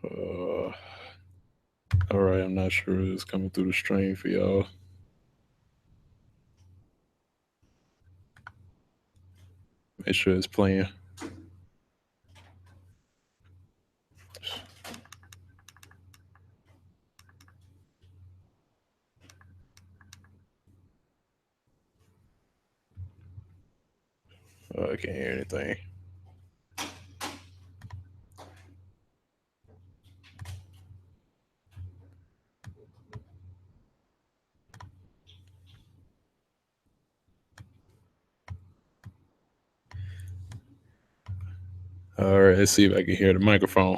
Uh, all right, I'm not sure it's coming through the stream for y'all. Make sure it's playing. I can't hear anything. All right, let's see if I can hear the microphone.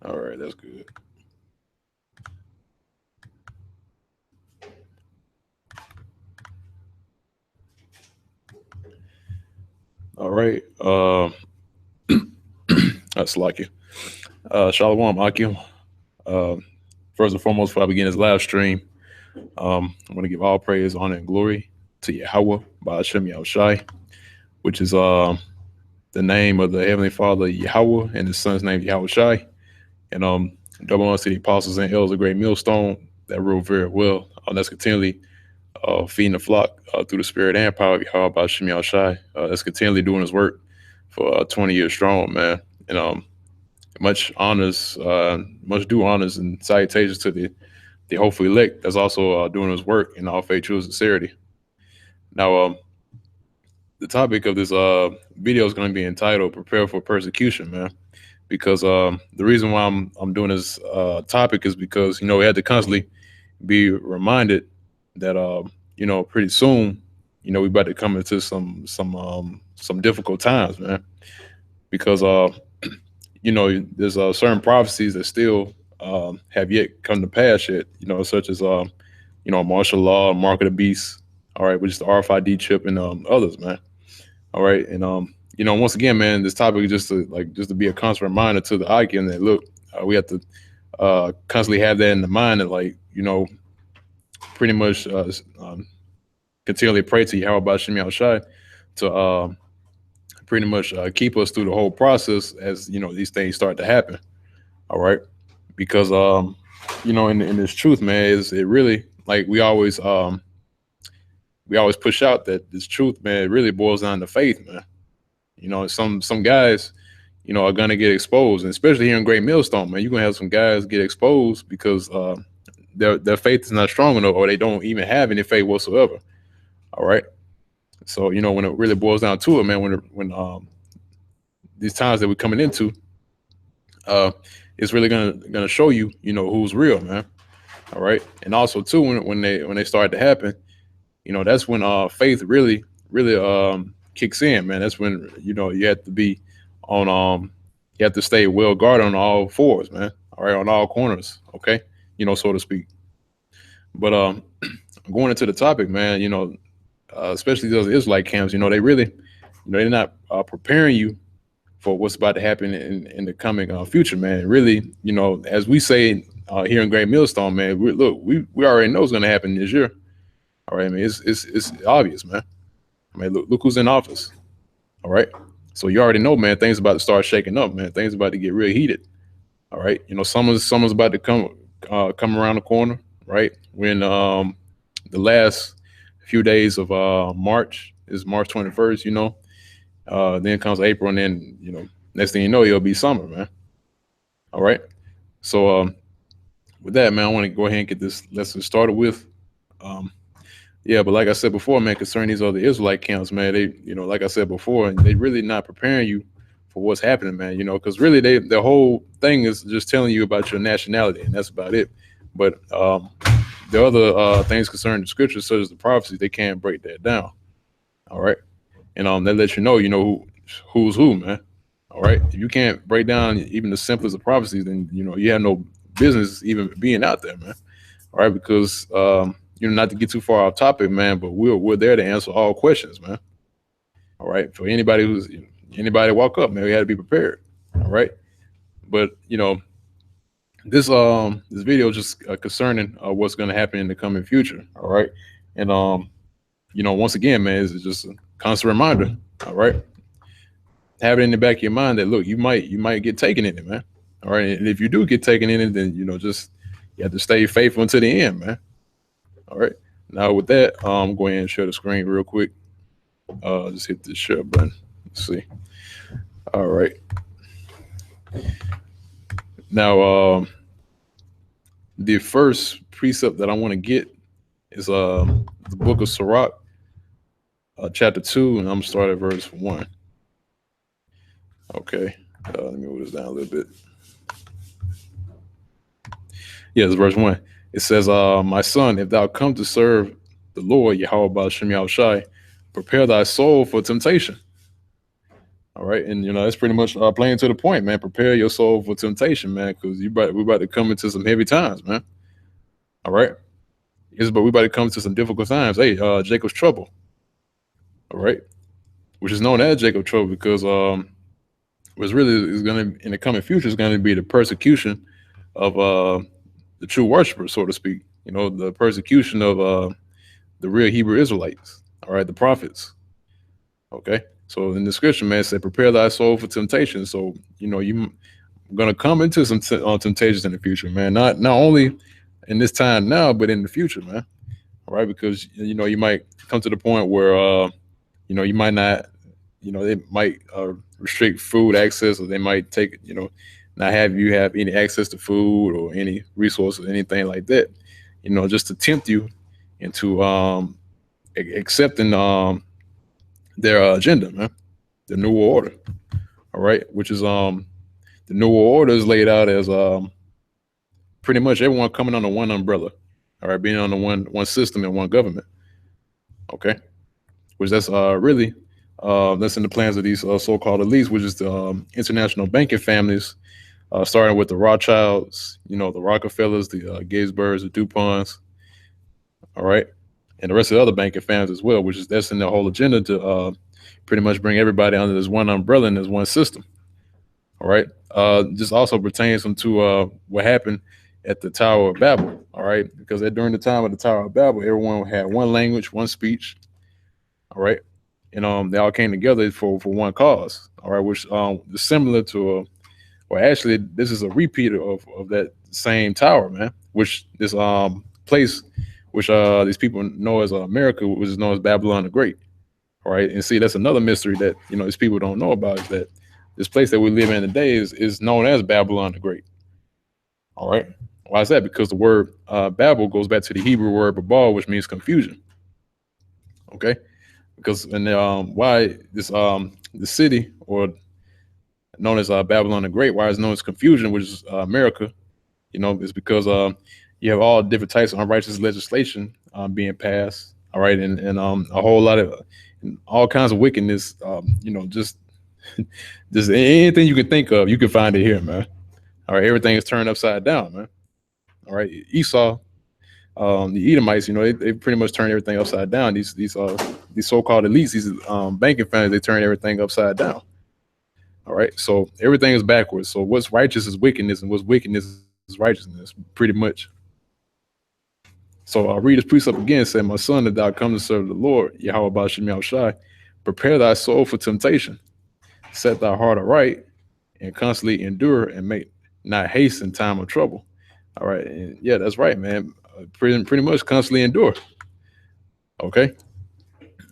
All right, that's good. All right. That's like you. Shalom, Akim. Uh, First and foremost, before I begin this live stream, I want to give all praise, honor, and glory to Yahweh by Hashem Yahushai, which is the name of the Heavenly Father Yahweh and His Son's name Yahushai. And double honors to the apostles and elders of Great Millstone that rule very well. That's continually feeding the flock through the spirit and power of Yahweh by Hashem Yahushai. That's continually doing His work for 20 years strong, man. And much honors, much due honors and salutations to the hopeful elect that's also doing His work in all faith, true sincerity. Now, the topic of this video is going to be entitled "Prepare for Persecution," man. Because the reason why I'm doing this topic is because we had to constantly be reminded that pretty soon we about to come into some difficult times, man. Because there's certain prophecies that still have yet come to pass yet. Such as martial law, mark of the beast. All right, which is the RFID chip and others, man. All right, and once again, man, this topic is just to be a constant reminder to the icon that look, we have to constantly have that in the mind that pretty much continually pray to Yahweh Bashim Yahushai to pretty much keep us through the whole process as these things start to happen. All right, because in this truth, man, is it really like we always push out that this truth, man, it really boils down to faith, man. Some guys, are gonna get exposed, and especially here in Great Millstone, man, you're gonna have some guys get exposed because their faith is not strong enough, or they don't even have any faith whatsoever. All right. So when it really boils down to it, man, when these times that we're coming into, it's really gonna show you, who's real, man. All right. And also too, when they start to happen, that's when faith really kicks in, man. That's when you have to be on you have to stay well guarded on all fours, man. All right, on all corners, okay, so to speak. But going into the topic, man, especially those Israelite camps, they really, they're not preparing you for what's about to happen in the coming future, man. Really, as we say here in Great Millstone, man, we already know what's going to happen this year. All right, I mean, it's obvious, man. I mean, look who's in office. All right, so you already know, man. Things about to start shaking up, man. Things about to get real heated. All right, summer's about to come around the corner, right? When the last few days of March is March 21st, then comes April, and then next thing you know, it'll be summer, man. All right, so with that, man, I want to go ahead and get this lesson started with. Yeah, but like I said before, man, concerning these other Israelite camps, man, they, like I said before, they really not preparing you for what's happening, man. Because really, the whole thing is just telling you about your nationality, and that's about it. But the other things concerning the scriptures, such as the prophecies, they can't break that down. All right, and they let you know, who's who, man. All right, if you can't break down even the simplest of prophecies, then you have no business even being out there, man. All right, because not to get too far off topic, man, but we're there to answer all questions, man. All right, for anybody walk up, man, we had to be prepared. All right, but this video is just concerning what's going to happen in the coming future. All right, And once again, man, it's just a constant reminder. All right, have it in the back of your mind that look, you might get taken in it, man. All right, and if you do get taken in it, then just you have to stay faithful until the end, man. All right. Now with that, go ahead and share the screen real quick. Just hit the share button. Let's see. All right. Now, the first precept that I want to get is the book of Sirach, chapter 2, and I'm gonna start at verse 1. Okay. Let me move this down a little bit. Yeah, it's verse 1. It says, my son, if thou come to serve the Lord, Yahweh Ba'ashem Yahushai, prepare thy soul for temptation. All right. And, that's pretty much playing to the point, man. Prepare your soul for temptation, man, because we're about to come into some heavy times, man. All right. But we're about to come to some difficult times. Hey, Jacob's trouble. All right. Which is known as Jacob's trouble because what's really is going to, in the coming future, is going to be the persecution of the true worshipers, so to speak. The persecution of the real Hebrew Israelites. All right. The prophets. Okay. So in the scripture, man, it said, prepare thy soul for temptation. So, you're going to come into some temptations in the future, man. Not only in this time now, but in the future, man. All right. Because, you might come to the point where, you might not, they might restrict food access, or they might take, not have you have any access to food or any resources, anything like that, just to tempt you into accepting their agenda, man, the New Order. All right, which is the New Order is laid out as pretty much everyone coming under one umbrella. All right, being under one system and one government. Okay, which that's really that's in the plans of these so-called elites, which is the international banking families, starting with the Rothschilds, the Rockefellers, the Gatesburgs, the DuPonts. All right. And the rest of the other banking families as well, which is that's in the whole agenda to pretty much bring everybody under this one umbrella and this one system. All right. This also pertains to what happened at the Tower of Babel. All right. Because during the time of the Tower of Babel, everyone had one language, one speech. All right. And they all came together for one cause. All right. Which is similar to, or actually, this is a repeat of that same tower, man, which this place, which these people know as America, which is known as Babylon the Great. All right. And see, that's another mystery that, these people don't know about, is that this place that we live in today is known as Babylon the Great. All right. Why is that? Because the word Babel goes back to the Hebrew word babal, which means confusion. Okay. Because why this the city, or known as Babylon the Great, why it's known as confusion, which is America, is because you have all different types of unrighteous legislation being passed. All right. And a whole lot of all kinds of wickedness, just anything you can think of, you can find it here, man. All right. Everything is turned upside down, man. All right. Esau, the Edomites, they pretty much turn everything upside down. These so-called elites, these banking families, they turn everything upside down. All right. So everything is backwards. So what's righteous is wickedness, and what's wickedness is righteousness, pretty much. So I'll read this precept again. Say, my son, that thou come to serve the Lord, Yahweh Ba'ashem Yahushai, prepare thy soul for temptation. Set thy heart aright, and constantly endure, and make not haste in time of trouble. All right. And yeah, that's right, man. Pretty much constantly endure. Okay.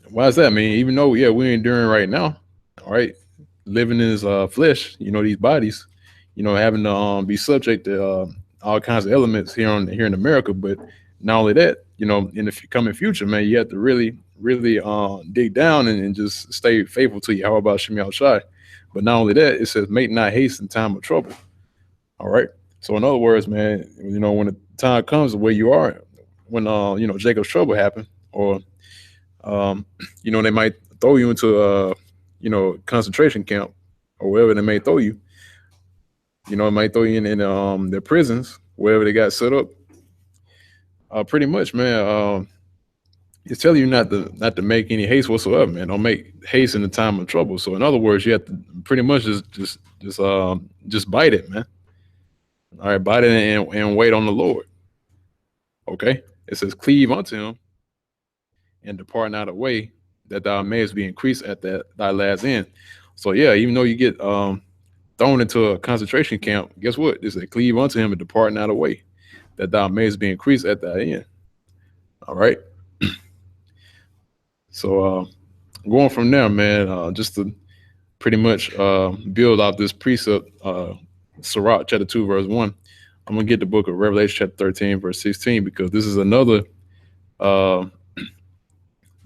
Why is that? I mean, even though, we're enduring right now, all right, living in this flesh, these bodies, having to be subject to all kinds of elements here in America. But not only that, in the coming future, man, you have to really dig down and just stay faithful to Yahweh Ba'ashem Yahushai. But not only that, it says, make not haste in time of trouble. All right. So in other words, man, when the time comes where you are, when Jacob's trouble happened, or they might throw you into concentration camp, or wherever they may throw you. It might throw you in their prisons, wherever they got set up. Pretty much, man. It's telling you not to make any haste whatsoever, man. Don't make haste in the time of trouble. So in other words, you have to pretty much just bite it, man. All right, bite it and wait on the Lord. Okay. It says, cleave unto him, and depart not away, that thou mayest be increased at that thy last end. So yeah, even though you get thrown into a concentration camp, guess what? It said, cleave unto him and depart not away, that thou mayest be increased at thy end. All right. So going from there, man, just to pretty much build off this precept, Sirach chapter 2, verse 1. I'm gonna get the book of Revelation chapter 13, verse 16, because this is another uh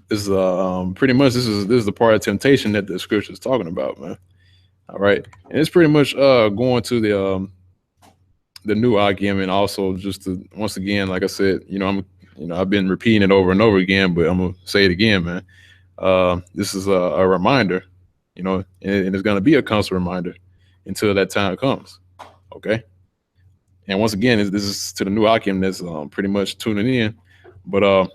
this is pretty much this is the part of temptation that the scripture is talking about, man. All right. And it's pretty much going to the new argument, also just to once again, like I said, I've been repeating it over and over again, but I'm gonna say it again, man. This is a reminder, and it's gonna be a constant reminder until that time comes. Okay. And once again, this is to the new Akim that's pretty much tuning in. But I'm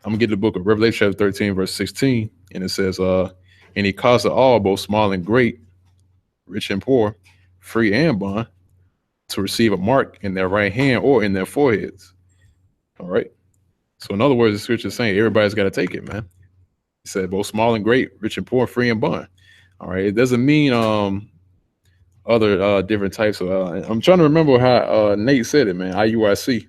gonna get the book of Revelation chapter 13, verse 16, and it says, and he caused all, both small and great, rich and poor, free and bond, to receive a mark in their right hand or in their foreheads. All right. So in other words, the scripture is saying everybody's got to take it, man. He said both small and great, rich and poor, free and bond. All right. It doesn't mean other different types of. I'm trying to remember how Nate said it, man. IUIC.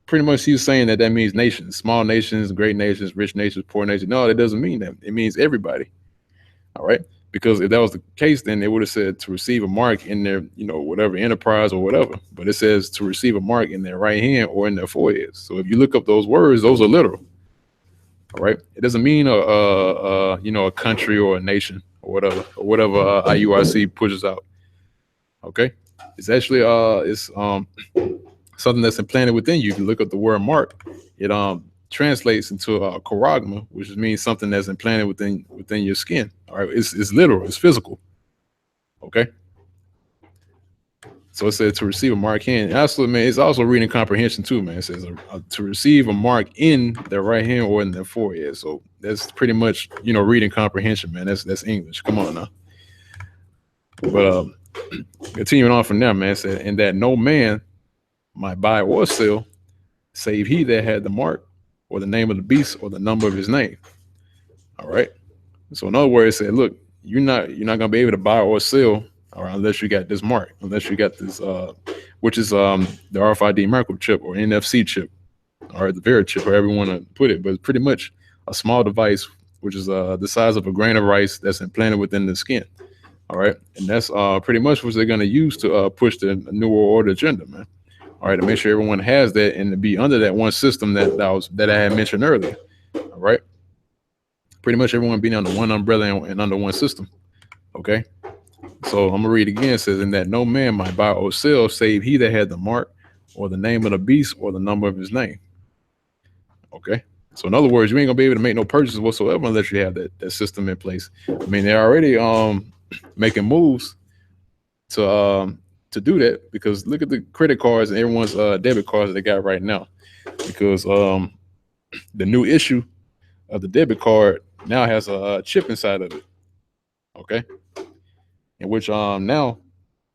Pretty much he was saying that means nations, small nations, great nations, rich nations, poor nations. No, that doesn't mean that. It means everybody. All right. Because if that was the case, then they would have said to receive a mark in their, whatever enterprise or whatever. But it says to receive a mark in their right hand or in their foreheads. So if you look up those words, those are literal. All right. It doesn't mean a country or a nation or whatever IUIC pushes out. Okay. It's actually it's something that's implanted within you. If you look up the word mark, it translates into charagma, which means something that's implanted within your skin. All right, it's literal, it's physical. Okay. So it says to receive a mark hand. Absolutely, man. It's also reading comprehension too, man. It says to receive a mark in their right hand or in their forehead. So that's pretty much reading comprehension, man. That's English. Come on now. But continuing on from there, man, it said, and that no man might buy or sell, save he that had the mark or the name of the beast or the number of his name. All right. So in other words, it said, look, you're not gonna be able to buy or sell, all right, unless you got this mark, unless you got this, which is the RFID microchip or NFC chip, or the Vera chip, however you want to put it. But it's pretty much a small device, which is the size of a grain of rice that's implanted within the skin. All right, and that's pretty much what they're gonna use to push the New World Order agenda, man. All right, to make sure everyone has that and to be under that one system that I had mentioned earlier. All right. Pretty much everyone being under one umbrella and under one system. Okay. So I'm gonna read again. It says, in that no man might buy or sell save he that had the mark or the name of the beast or the number of his name. Okay. So in other words, you ain't gonna be able to make no purchases whatsoever unless you have that system in place. I mean, they're already making moves to do that, because look at the credit cards and everyone's debit cards that they got right now. Because the new issue of the debit card now has a chip inside of it. Okay. In which now,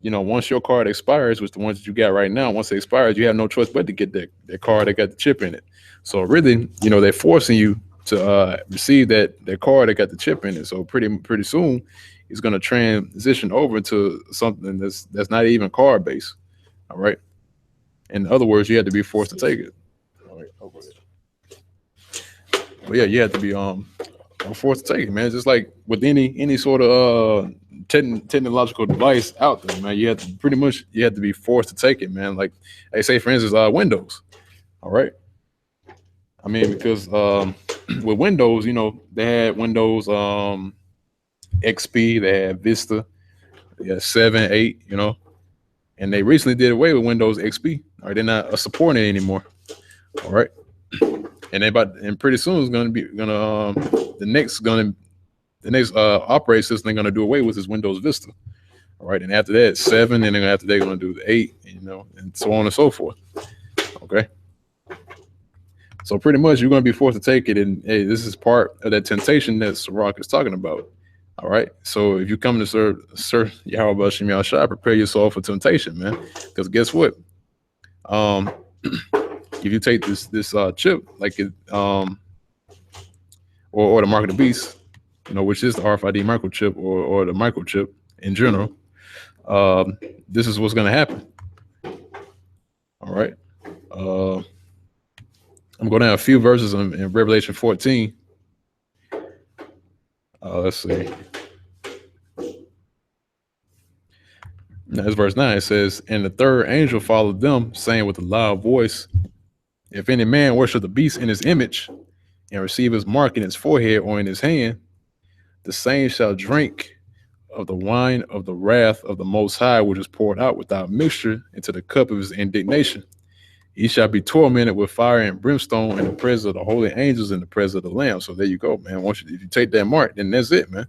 once your card expires, which the ones that you got right now, once it expires, you have no choice but to get that card that got the chip in it. So really, they're forcing you to receive that card that got the chip in it. So pretty soon it's going to transition over to something that's not even card based. All right. In other words, you have to be forced to take it. All right. Oh, go ahead. But yeah, you have to be forced to take it, man. Just like with any sort of technological device out there, man, you have to be forced to take it, man. Like they say, for instance, Windows. All right. I mean, because with Windows, they had Windows XP, they had Vista, they had 7, 8, and they recently did away with Windows XP. All right, they're not supporting it anymore. All right. And pretty soon it's the next operating system they're gonna do away with is Windows Vista. All right, and after that 7, and then after they're gonna do the 8, and so on and so forth. Okay. So pretty much you're gonna be forced to take it, and hey, this is part of that temptation that Sirach is talking about. All right. So if you come to serve Yahweh Bashim Yahshua, prepare your soul for temptation, man. Because guess what? if you take this chip, like it or the mark of the beast, which is the RFID microchip or the microchip in general, this is what's going to happen. All right. I'm going to have a few verses in Revelation 14. Let's see. Now, it's verse 9. It says, "And the third angel followed them, saying with a loud voice, If any man worship the beast in his image and receive his mark in his forehead or in his hand, the same shall drink of the wine of the wrath of the Most High, which is poured out without mixture into the cup of his indignation. He shall be tormented with fire and brimstone in the presence of the holy angels in the presence of the Lamb." So there you go, man. If you take that mark, then that's it, man.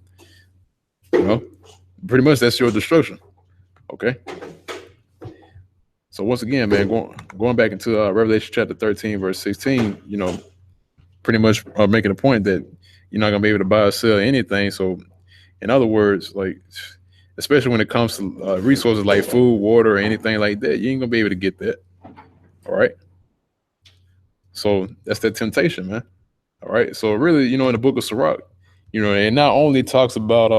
Pretty much that's your destruction. Okay. So once again, man, going back into Revelation chapter 13, verse 16, pretty much making a point that you're not gonna be able to buy or sell anything. So, in other words, like, especially when it comes to resources like food, water, or anything like that, you ain't gonna be able to get that. All right. So that's that temptation, man. All right. So really, in the book of Sirach, it not only talks about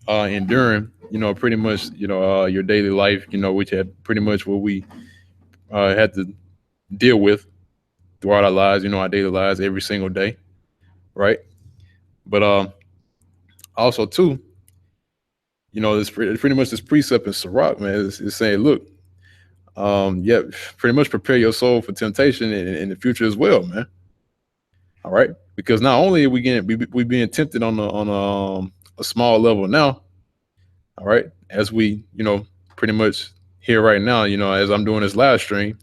enduring, pretty much, your daily life, which had pretty much what we had to deal with throughout our lives, our daily lives every single day, right? But also too, it's pretty much this precept in Sirach, man, is saying, look, pretty much prepare your soul for temptation in the future as well, man. All right, because not only are we being tempted on a small level now, all right, as we pretty much here right now, as I'm doing this live stream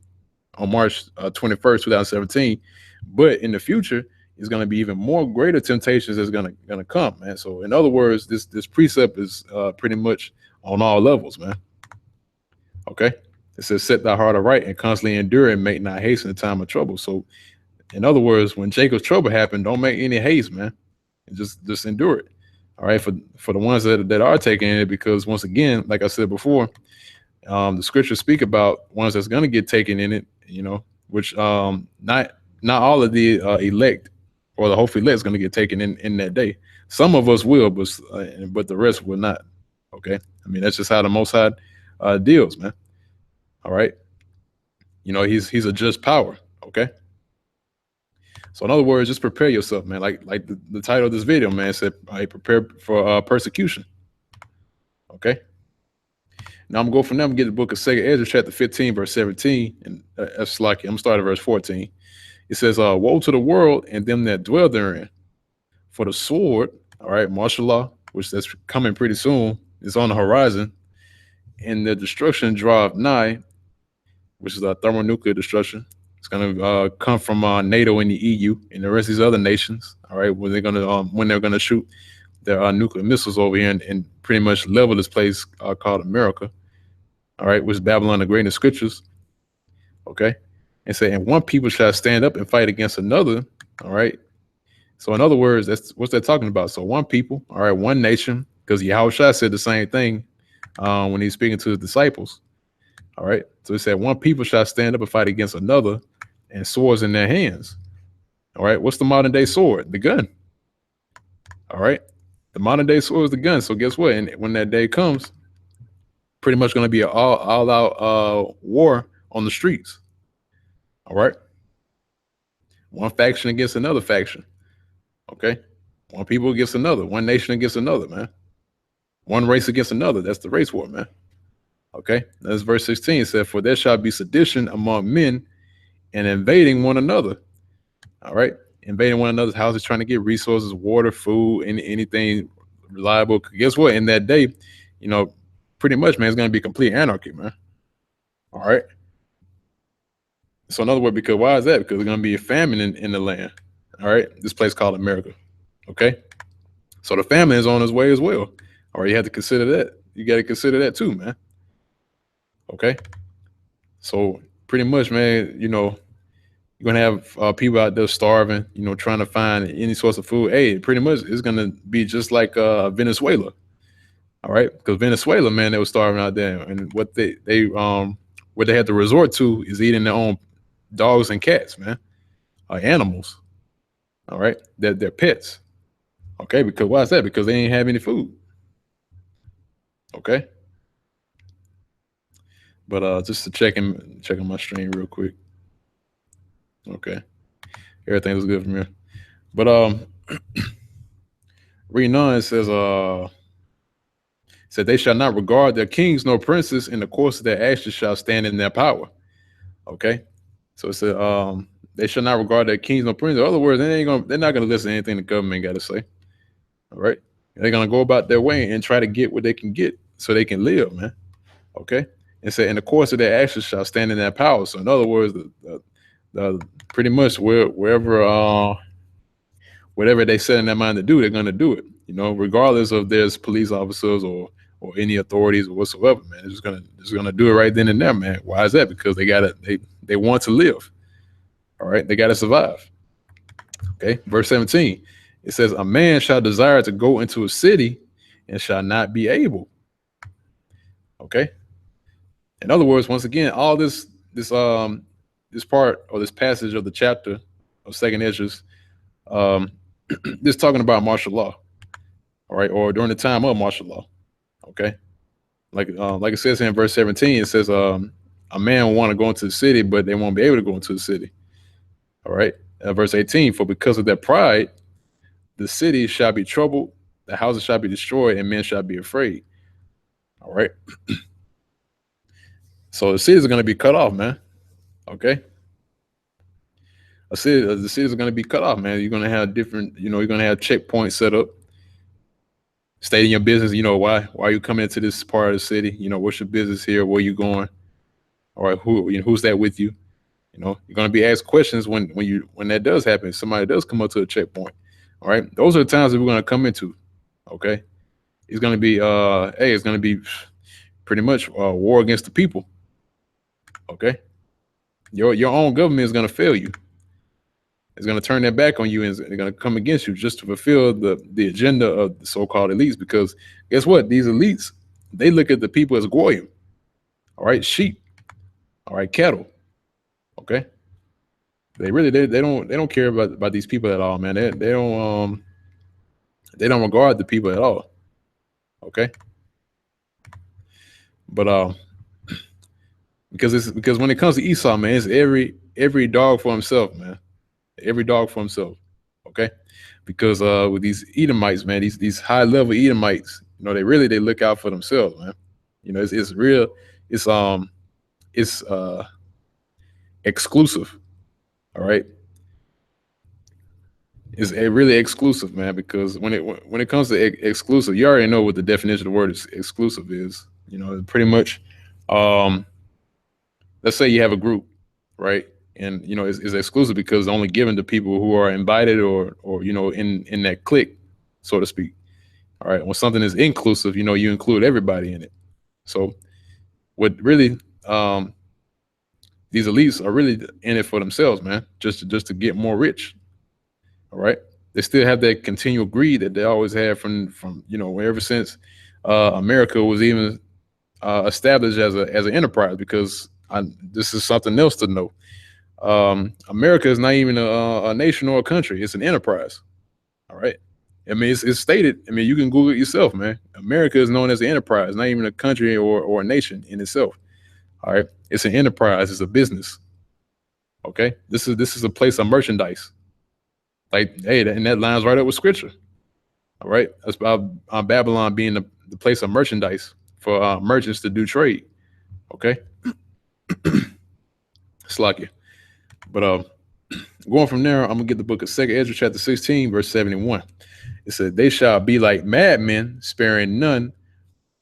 on March 21st, 2017, but in the future is going to be even more greater temptations that's going to come, man. So in other words, this precept is pretty much on all levels, man. Okay. It says, "Set thy heart aright and constantly endure and make not haste in the time of trouble." So, in other words, when Jacob's trouble happened, don't make any haste, man. And just endure it. All right, for the ones that are taking it, because once again, like I said before, the scriptures speak about ones that's going to get taken in it. Which not all of the elect or the hopefully elect is going to get taken in that day. Some of us will, but the rest will not. Okay, I mean that's just how the Most High deals, man. All right. He's a just power. Okay. So in other words, just prepare yourself, man. Like the title of this video, man, said, prepare for persecution. Okay. Now I'm going to go from there and get the book of 2 Ezra chapter 15, verse 17. And that's like, I'm starting at verse 14. It says, "Woe to the world and them that dwell therein. For the sword," all right, martial law, which that's coming pretty soon, is on the horizon, "and the destruction draweth nigh," which is a thermonuclear destruction. It's going to come from NATO and the EU and the rest of these other nations. All right, when they're going to shoot their nuclear missiles over here and pretty much level this place called America. All right, which is Babylon the Great in the scriptures. Okay, and say, "And one people shall stand up and fight against another." All right. So in other words, that's what's they're talking about. So one people, all right, one nation, because Yahushua said the same thing when he's speaking to his disciples. All right. So he said, "One people shall stand up and fight against another, and swords in their hands." All right. What's the modern day sword? The gun. All right. The modern day sword is the gun. So guess what? And when that day comes, pretty much going to be an all out war on the streets. All right. One faction against another faction. Okay. One people against another. One nation against another, man. One race against another. That's the race war, man. Okay. That's verse 16. It said, "For there shall be sedition among men and invading one another." All right. Invading one another's houses, trying to get resources, water, food, anything reliable. Guess what? In that day, pretty much, man, it's going to be complete anarchy, man. All right. So in other words, because why is that? Because there's going to be a famine in the land. All right. This place called America. Okay. So the famine is on its way as well. All right. You have to consider that. You got to consider that too, man. Okay. So pretty much, man, you're going to have people out there starving, trying to find any source of food. Hey, pretty much it's going to be just like Venezuela. All right. Because Venezuela, man, they were starving out there. And what they had to resort to is eating dogs and cats, man, are animals. All right, they're pets. Okay, because why is that? Because they ain't have any food. Okay, but just to checking my stream real quick. Okay, everything was good from here. But reading on, it said they shall not regard their kings nor princes, in the course of their actions shall stand in their power. Okay, so it said they shall not regard their kings nor princes. In other words, they're not gonna listen to anything the government got to say. All right, they're gonna go about their way and try to get what they can get so they can live, man. Okay, and say in the course of their actions shall stand in their power. So in other words, the pretty much whatever they set in their mind to do, they're gonna do it. You know, regardless of there's police officers or any authorities or whatsoever, man. They're just gonna do it right then and there, man. Why is that? Because they want to live. All right, they gotta survive. Okay, verse 17. It says, a man shall desire to go into a city and shall not be able. Okay. In other words, once again, all this part or this passage of the chapter of Second Esdras, this talking about martial law, all right, or during the time of martial law. Okay, like it says here in verse 17, it says a man will want to go into the city, but they won't be able to go into the city. All right, verse 18, for because of their pride, the city shall be troubled, the houses shall be destroyed, and men shall be afraid. All right. So the cities are going to be cut off, man. Okay. The cities are going to be cut off, man. You're going to have different, you're going to have checkpoints set up. Stating your business, why are you coming into this part of the city? What's your business here? Where you going? All right, who's that with you? You're going to be asked questions when that does happen. Somebody does come up to a checkpoint. All right, those are the times that we're going to come into. Okay, it's going to be it's going to be pretty much war against the people. Okay, your own government is going to fail you. It's going to turn their back on you, and they're going to come against you just to fulfill the agenda of the so-called elites. Because guess what? These elites, they look at the people as goyim. All right, sheep. All right, cattle. Okay, they don't care about these people at all, man. They don't regard the people at all. Okay, but because when it comes to Esau, man, it's every dog for himself, man. Every dog for himself. Okay, because with these Edomites, man, these high level Edomites, they look out for themselves, man. It's real. It's exclusive. All right, it's really exclusive, man. Because when it comes to exclusive, you already know what the definition of the word is exclusive is. Pretty much. Let's say you have a group, right? And it's exclusive because it's only given to people who are invited or in that clique, so to speak. All right. When something is inclusive, you include everybody in it. So what really these elites are really in it for themselves, man, just to get more rich. All right. They still have that continual greed that they always had from ever since America was even established as an enterprise. Because this is something else to know. America is not even a nation or a country. It's an enterprise. All right. I mean, it's stated. I mean, you can Google it yourself, man. America is known as an enterprise, not even a country or a nation in itself. All right. It's an enterprise. It's a business. Okay. This is a place of merchandise. Like, hey, and that lines right up with scripture. All right. That's about Babylon being the place of merchandise for merchants to do trade. Okay. Slack. But going from there, I'm gonna get the book of 2 Esdras chapter 16, verse 71. It said, they shall be like madmen, sparing none,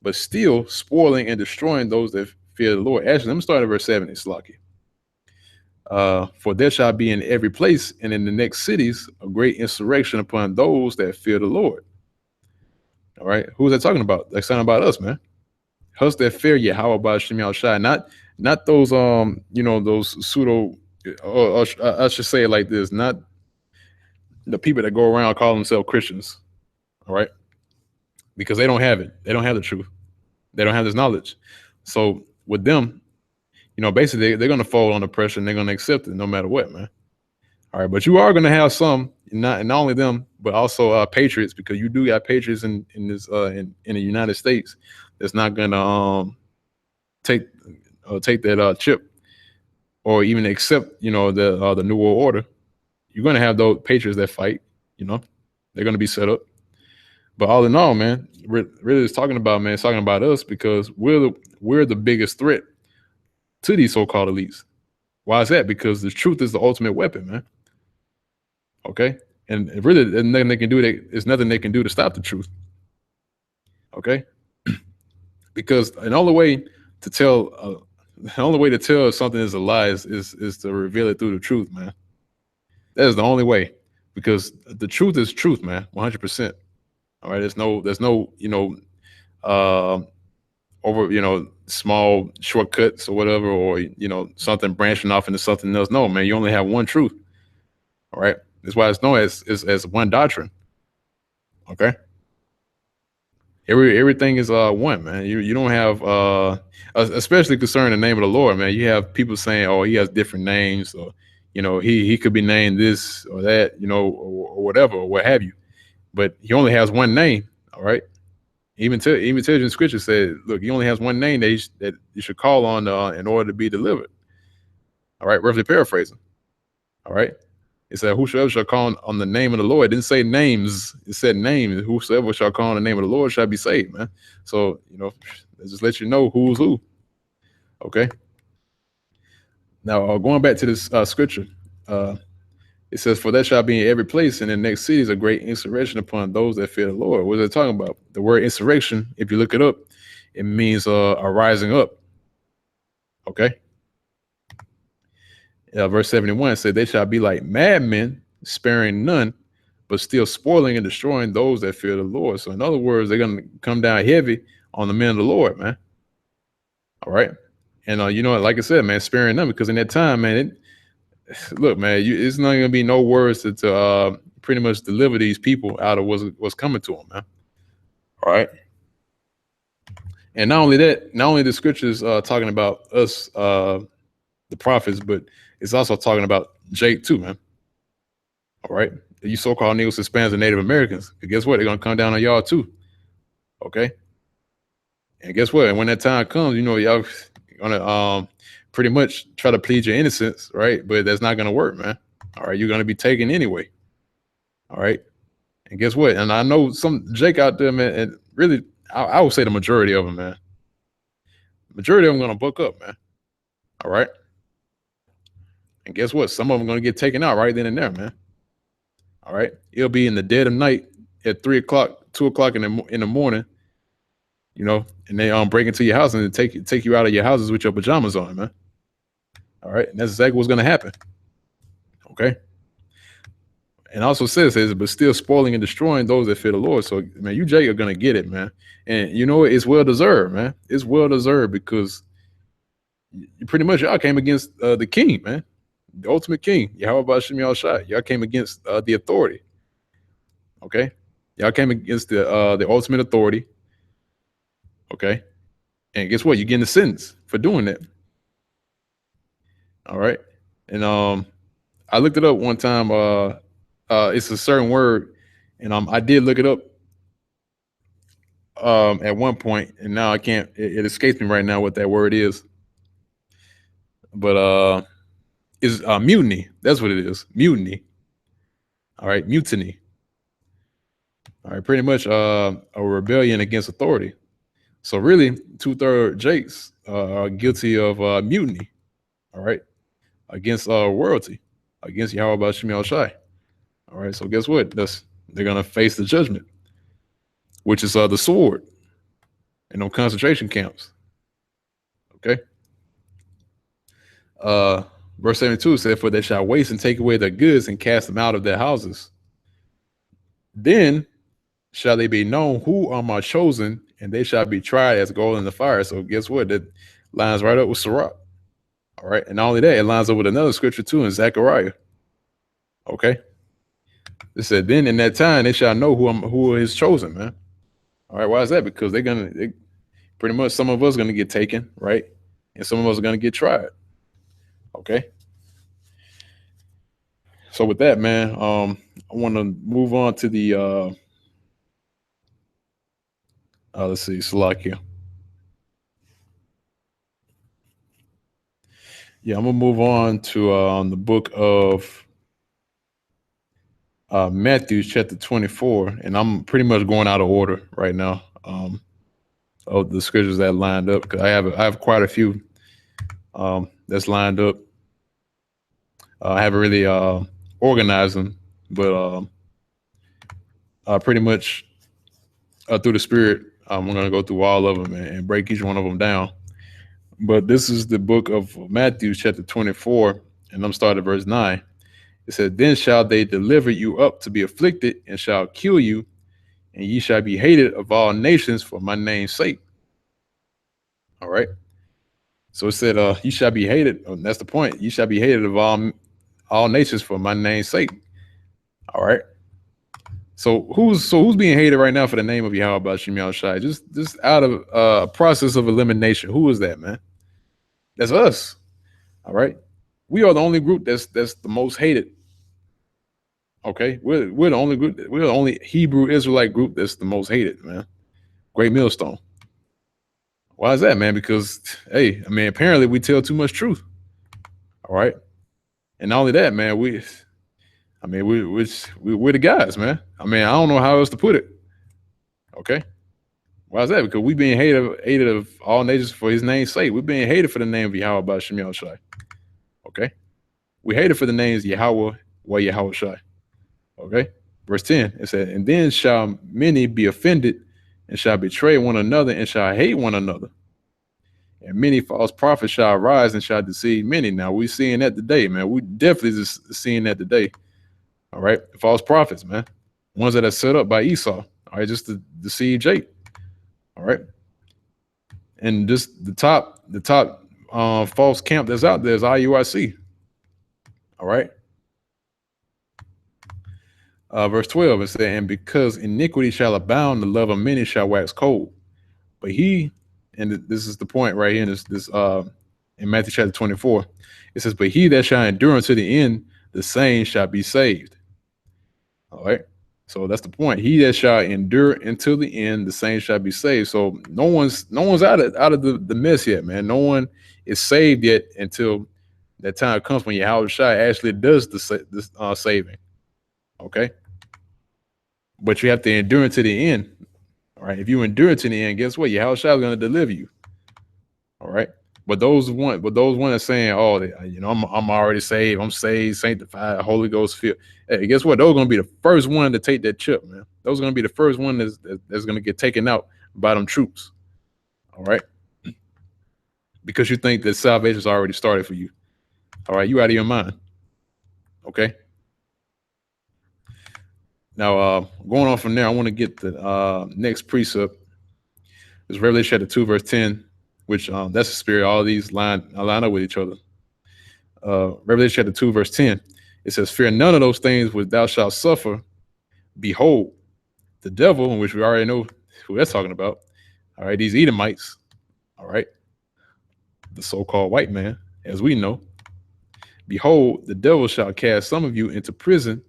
but still spoiling and destroying those that fear the Lord. Actually, let me start at verse 70, Slacky. For there shall be in every place and in the next cities a great insurrection upon those that fear the Lord. All right, who is that talking about? That's talking about us, man. Us that fear Yahweh by Shem Yahushai, not those those pseudo. Or I should say it like this: not the people that go around calling themselves Christians. All right, because they don't have it. They don't have the truth. They don't have this knowledge. So with them, basically they're gonna fold under pressure and they're gonna accept it no matter what, man. All right, but you are gonna have some, not only them, but also patriots, because you do got patriots in this in the United States that's not gonna take take that chip or even accept the New World Order. You're gonna have those patriots that fight. They're gonna be set up. But all in all, man, really it's talking about, man, it's talking about us, because we're the biggest threat to these so-called elites. Why is that? Because the truth is the ultimate weapon, man. Okay, and really, there's nothing they can do. There's nothing they can do to stop the truth. Okay, because the only way to tell something is a lie is to reveal it through the truth, man. That is the only way, because the truth is truth, man, 100%. All right, there's no over small shortcuts or whatever, or something branching off into something else. No, man, you only have one truth. All right, that's why it's known as one doctrine. Okay, everything is one, man. You don't have especially concerning the name of the Lord, man. You have people saying, oh, he has different names, or he could be named this or that, or whatever, or what have you, but he only has one name. All right, even tells you in scripture, said, look, he only has one name that you should call on in order to be delivered. All right, roughly paraphrasing. All right, it said, whosoever shall call on the name of the Lord. It didn't say names, it said names. Whosoever shall call on the name of the Lord shall be saved, man. So just let you know who's who. Okay, now going back to this scripture, it says, for there shall be in every place and in the next cities a great insurrection upon those that fear the Lord. What is it talking about? The word insurrection, if you look it up, it means a rising up. Okay. Verse 71 said, they shall be like madmen, sparing none, but still spoiling and destroying those that fear the Lord. So in other words, they're going to come down heavy on the men of the Lord, man. All right. And like I said, man, sparing none, because in that time, man, look, man, it's not gonna be no words to pretty much deliver these people out of what's coming to them, man. All right. And not only the scriptures talking about us, the prophets, but it's also talking about Jake too, man. All right. You so-called Negroes, Hispanics, and Native Americans. And guess what? They're gonna come down on y'all too. Okay. And guess what? And when that time comes, y'all gonna pretty much try to plead your innocence, right? But that's not gonna work, man. All right, you're gonna be taken anyway. All right. And guess what? And I know some Jake out there, man, and really, I would say the majority of them, man. Majority of them gonna book up, man. All right. And guess what? Some of them gonna get taken out right then and there, man. All right. It'll be in the dead of night at 3 o'clock, 2 o'clock in the morning, and they break into your house and take you out of your houses with your pajamas on, man. All right. And that's exactly what's gonna happen. Okay. And also says, but still spoiling and destroying those that fear the Lord. So, man, you Jake are gonna get it, man. And it's well deserved, man. It's well deserved, because you pretty much y'all came against the king, man, the ultimate king, Yahweh Bashim Yahushua. Y'all came against the authority. Okay, y'all came against the ultimate authority. Okay, and guess what? You're getting the sentence for doing that. All right, and I looked it up one time. It's a certain word, and I did look it up at one point, and now I can't. It escapes me right now what that word is. But is mutiny. That's what it is. Mutiny. All right, mutiny. All right, pretty much a rebellion against authority. So really, 2/3 Jakes are guilty of mutiny. All right, against royalty, against Yahweh Bashim Yahushua. All right, so guess what? They're gonna face the judgment, which is the sword and no concentration camps. Okay. Verse 72 said, for they shall waste and take away their goods and cast them out of their houses. Then shall they be known who are my chosen, and they shall be tried as gold in the fire. So guess what? That lines right up with Sirach. All right. And not only that, it lines up with another scripture too in Zechariah. Okay. It said, then in that time they shall know who is chosen, man. All right. Why is that? Because they're pretty much, some of us gonna get taken, right? and some of us are going to get tried. Okay. So with that, man, I want to move on to the let's see, Salakia. Yeah, I'm gonna move on to the book of Matthew, chapter 24, and I'm pretty much going out of order right now. Of the scriptures that lined up, because I have quite a few that's lined up. I haven't really organized them, but pretty much through the Spirit, I'm going to go through all of them and break each one of them down. But this is the book of Matthew, chapter 24, and I'm starting at verse 9. It said, "Then shall they deliver you up to be afflicted, and shall kill you, and ye shall be hated of all nations for my name's sake." All right. So it said, "You shall be hated." And that's the point. You shall be hated of all nations for my name's sake. All right. So who's being hated right now for the name of Yahweh Bashim Yahushai? Just out of a process of elimination. Who is that, man? That's us. All right. We are the only group that's the most hated. Okay, we're the only group. We're the only Hebrew Israelite group that's the most hated, man. Great Millstone. Why is that, man? Because hey, I mean, apparently we tell too much truth. All right, and not only that, man, we're the guys, man. I mean, I don't know how else to put it. Okay, why is that? Because we're being hated of all nations for His name's sake. We're being hated for the name of Yahweh Bashim Yahushai. Okay, we hated for the names Yahweh or Yahweh Shai. Okay, verse 10, it said, "And then shall many be offended, and shall betray one another, and shall hate one another. And many false prophets shall arise and shall deceive many." Now we're seeing that today, man. We definitely just seeing that today. All right, false prophets, man, ones that are set up by Esau. All right, just to deceive Jake. All right, and just the top false camp that's out there is IUIC. All right. Verse 12, it said, "And because iniquity shall abound, the love of many shall wax cold. But he," and this is the point right here in this in Matthew chapter 24, it says, "But he that shall endure unto the end, the same shall be saved." All right. So that's the point. He that shall endure until the end, the same shall be saved. So no one's out of the mess yet, man. No one is saved yet until that time comes when Yahweh Shai actually does the saving. Okay. But you have to endure to the end. All right. If you endure to the end, guess what? Yahweh Shai is going to deliver you. All right. But those one that's saying, "Oh, I'm already saved. I'm saved, sanctified, Holy Ghost filled." Hey, guess what? Those are going to be the first one to take that chip, man. Those are going to be the first one that's going to get taken out by them troops. All right. Because you think that salvation's already started for you. All right. You out of your mind. Okay. Now, going on from there, I want to get the next precept. It's Revelation chapter 2, verse 10, which that's the spirit. All these line up with each other. Revelation chapter 2, verse 10. It says, "Fear none of those things which thou shalt suffer. Behold, the devil," in which we already know who that's talking about. All right, these Edomites. All right, the so-called white man, as we know. "Behold, the devil shall cast some of you into prison,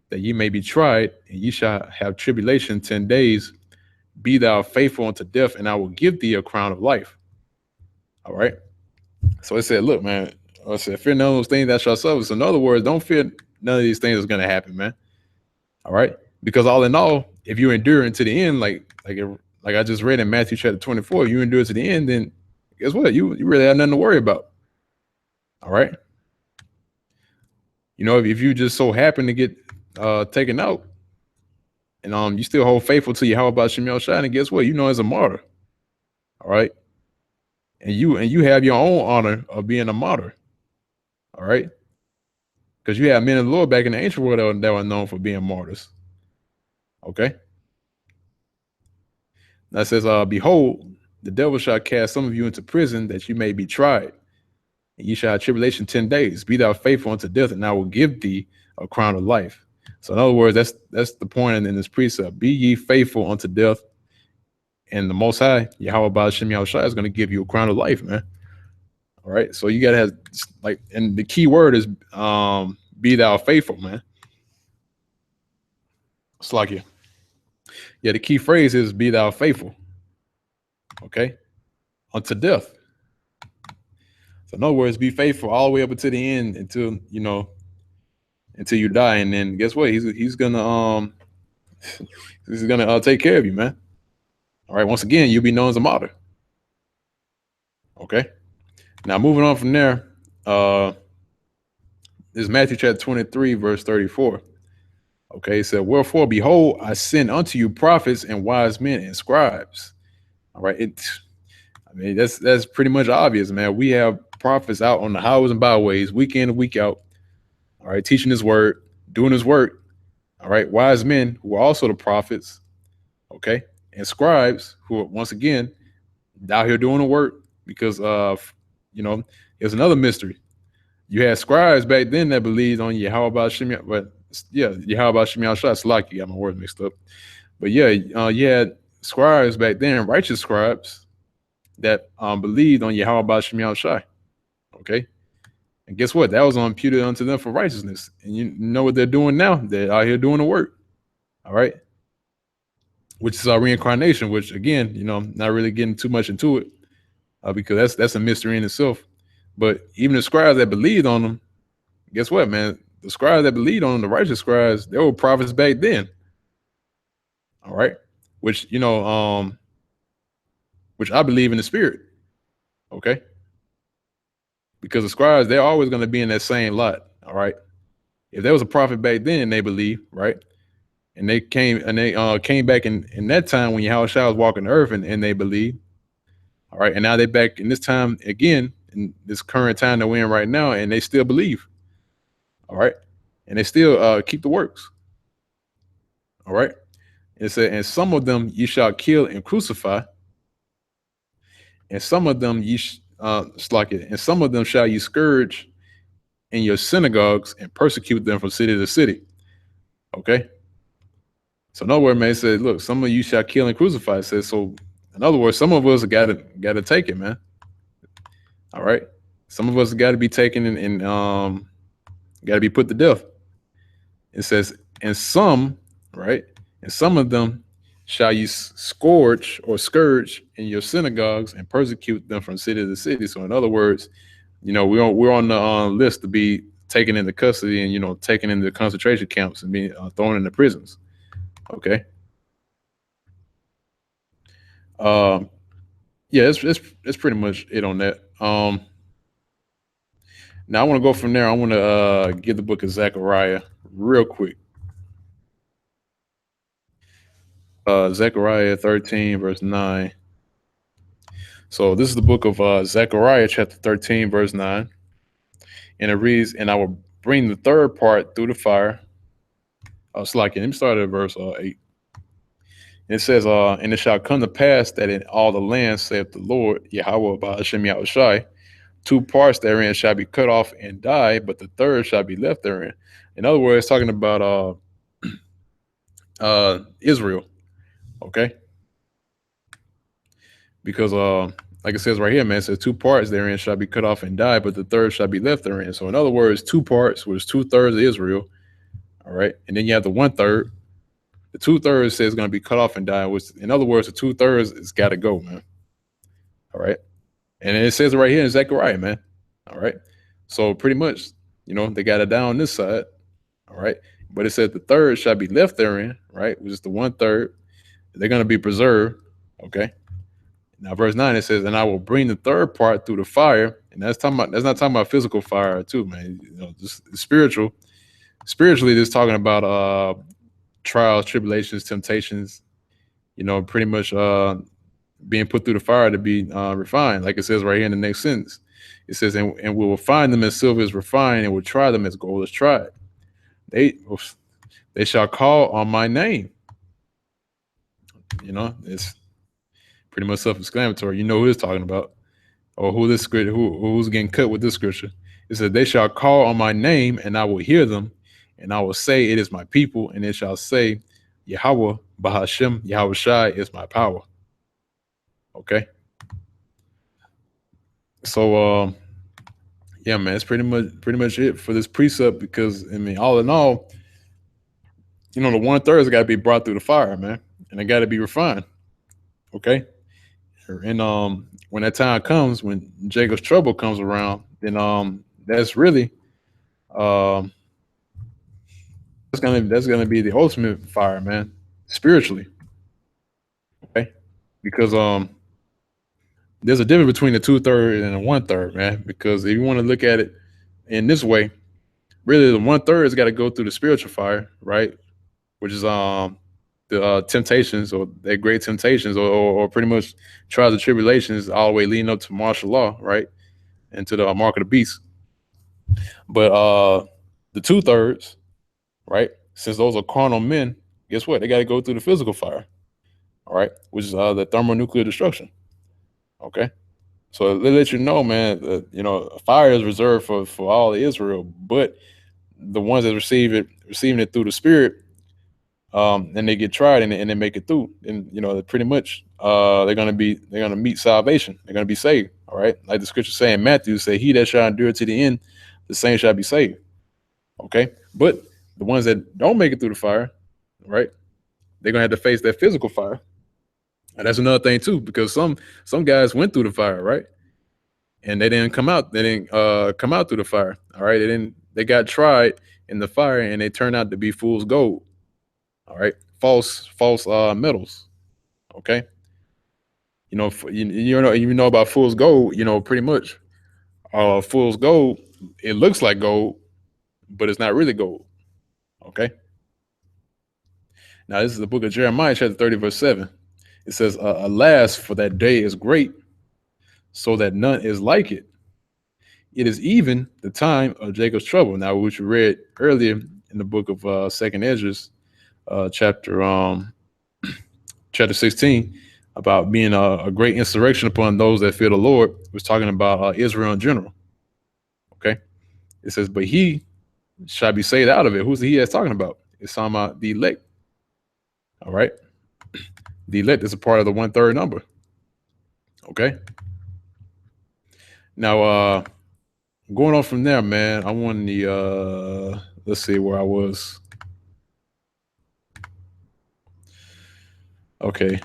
that ye may be tried, and ye shall have tribulation 10 days. Be thou faithful unto death, and I will give thee a crown of life." All right. So it said, look, man, I said, "Fear none of those things that shall suffer." So in other words, don't fear none of these things that's going to happen, man. All right. Because all in all, if you endure into the end, like I just read in Matthew chapter 24, you endure to the end, then guess what? You really have nothing to worry about. All right. If you just so happen to get taken out, and you still hold faithful to Yahweh Bashim Yahushai, and guess what? As a martyr. All right. And you have your own honor of being a martyr. All right. Because you have men of the Lord back in the ancient world that were known for being martyrs. Okay. That says, "Behold, the devil shall cast some of you into prison, that you may be tried. And ye shall have tribulation 10 days. Be thou faithful unto death, and I will give thee a crown of life." So in other words, that's the point in this precept. Be ye faithful unto death, and the Most High, Yahweh Ba'ashem Yahushua, is going to give you a crown of life, man. All right. So you gotta have like, and the key word is be thou faithful, man. It's like you. Yeah, the key phrase is be thou faithful. Okay. Unto death. So in other words, be faithful all the way up until the end, until until you die. And then guess what? He's gonna he's gonna take care of you, man. All right. Once again, you'll be known as a martyr. Okay. Now moving on from there, this is Matthew chapter 23, verse 34. Okay, it said, wherefore, behold, I send unto you prophets and wise men and scribes. All right. I mean, that's pretty much obvious, man. We have prophets out on the highways and byways, week in and week out. All right, teaching his word, doing his work. All right, wise men who are also the prophets. Okay, and scribes who are once again out here doing the work, because here's another mystery. You had scribes back then that believed on Yahweh Shem, but Yahweh Shem Yahshua. Salaki, got my words mixed up. But yeah, you had scribes back then, righteous scribes that believed on Yahweh Shem Yahshua. Okay, and guess what? That was imputed unto them for righteousness. And you know what they're doing now? They're out here doing the work. All right, which is our reincarnation. Which again, not really getting too much into it because that's a mystery in itself. But even the scribes that believed on them, guess what, man? The scribes that believed on them, the righteous scribes, they were prophets back then. All right, which which I believe in the spirit. Okay, because the scribes, they're always going to be in that same lot. All right, if there was a prophet back then, they believe, right, and they came back in that time when Yahushua was walking the earth, and they believe. All right, and now they're back in this time again, in this current time that we're in right now, and they still believe. All right, and they still keep the works. All right, it said, and some of them you shall kill and crucify, and some of them and some of them shall you scourge in your synagogues and persecute them from city to city. Okay, so in other words, man, it said, look, some of you shall kill and crucify. It says, so in other words, some of us gotta take it, man. All right, some of us got to be taken and got to be put to death. It says, and some, right, and some of them shall you scourge or scourge in your synagogues and persecute them from city to city. So in other words, we're on the list to be taken into custody and taken into concentration camps and being thrown into prisons. Okay. Yeah, it's pretty much it on that. Now I want to go from there. I want to give the book of Zechariah real quick. Zechariah 13, verse 9. So this is the book of Zechariah, chapter 13, verse 9. And it reads, and I will bring the third part through the fire. Let me start at verse 8. And it says, and it shall come to pass that in all the land, saith the Lord, Yahweh Ba'ashem Yahushai, 2 parts therein shall be cut off and die, but the third shall be left therein. In other words, talking about Israel. Okay, because like it says right here, man, it says 2 parts therein shall be cut off and die, but the third shall be left therein. So in other words, 2 parts was 2/3 of Israel. All right, and then you have the 1/3. The 2/3 says it's going to be cut off and die, which in other words, the 2/3 it's got to go, man. All right, and it says it right here in Zechariah, man. All right, so pretty much, they got it down on this side. All right, but it said the third shall be left therein, right, which is the 1/3. They're going to be preserved. Okay. Now, verse 9, it says, and I will bring the third part through the fire. And that's not talking about physical fire, too, man. Just spiritual. Spiritually, this is talking about trials, tribulations, temptations, pretty much being put through the fire to be refined. Like it says right here in the next sentence. It says, and we will find them as silver is refined, and will try them as gold is tried. They shall call on my name. It's pretty much self-explanatory. You know who it's talking about, or who's getting cut with this scripture. It says, they shall call on my name, and I will hear them, and I will say, it is my people, and it shall say, Yahweh Bahashem Yahushai is my power. Okay. So Yeah, man, it's pretty much it for this precept because I mean, all in all, the 1/3's got to be brought through the fire, man, and it got to be refined. Okay, and when that time comes, when Jacob's trouble comes around, then that's really um that's gonna be the ultimate fire, man, spiritually. Okay, because there's a difference between the 2/3 and the 1/3, man. Because if you want to look at it in this way, really the 1/3 has got to go through the spiritual fire, right? Which is the temptations or their great temptations or pretty much trials and tribulations all the way leading up to martial law, right? And to the mark of the beast. But the 2/3, right? Since those are carnal men, guess what? They got to go through the physical fire, all right, which is the thermonuclear destruction. Okay. So they let you know, man, that, fire is reserved for all of Israel, but the ones that receiving it through the spirit, and they get tried and they make it through, and pretty much they're gonna meet salvation. They're gonna be saved. All right, like the scripture saying, Matthew say, "He that shall endure to the end, the same shall be saved." Okay, but the ones that don't make it through the fire, right, they're gonna have to face that physical fire. And that's another thing too, because some guys went through the fire, right, and they didn't come out. They didn't come out through the fire. All right, they didn't. They got tried in the fire, and they turned out to be fool's gold. All right, false metals. Okay, you know about fool's gold. Pretty much, fool's gold. It looks like gold, but it's not really gold. Okay. Now this is the book of Jeremiah, chapter 30, verse 7. It says, "Alas, for that day is great, so that none is like it. It is even the time of Jacob's trouble." Now, which we read earlier in the book of Second Ezra, chapter chapter 16, about being a great insurrection upon those that fear the Lord. It was talking about Israel in general. Okay, it says, "But he shall be saved out of it." Who's the he that's talking about? It's talking about the elect. All right, the elect is a part of the 1/3 number. Okay, now going on from there, man. I want the let's see where I was. Okay.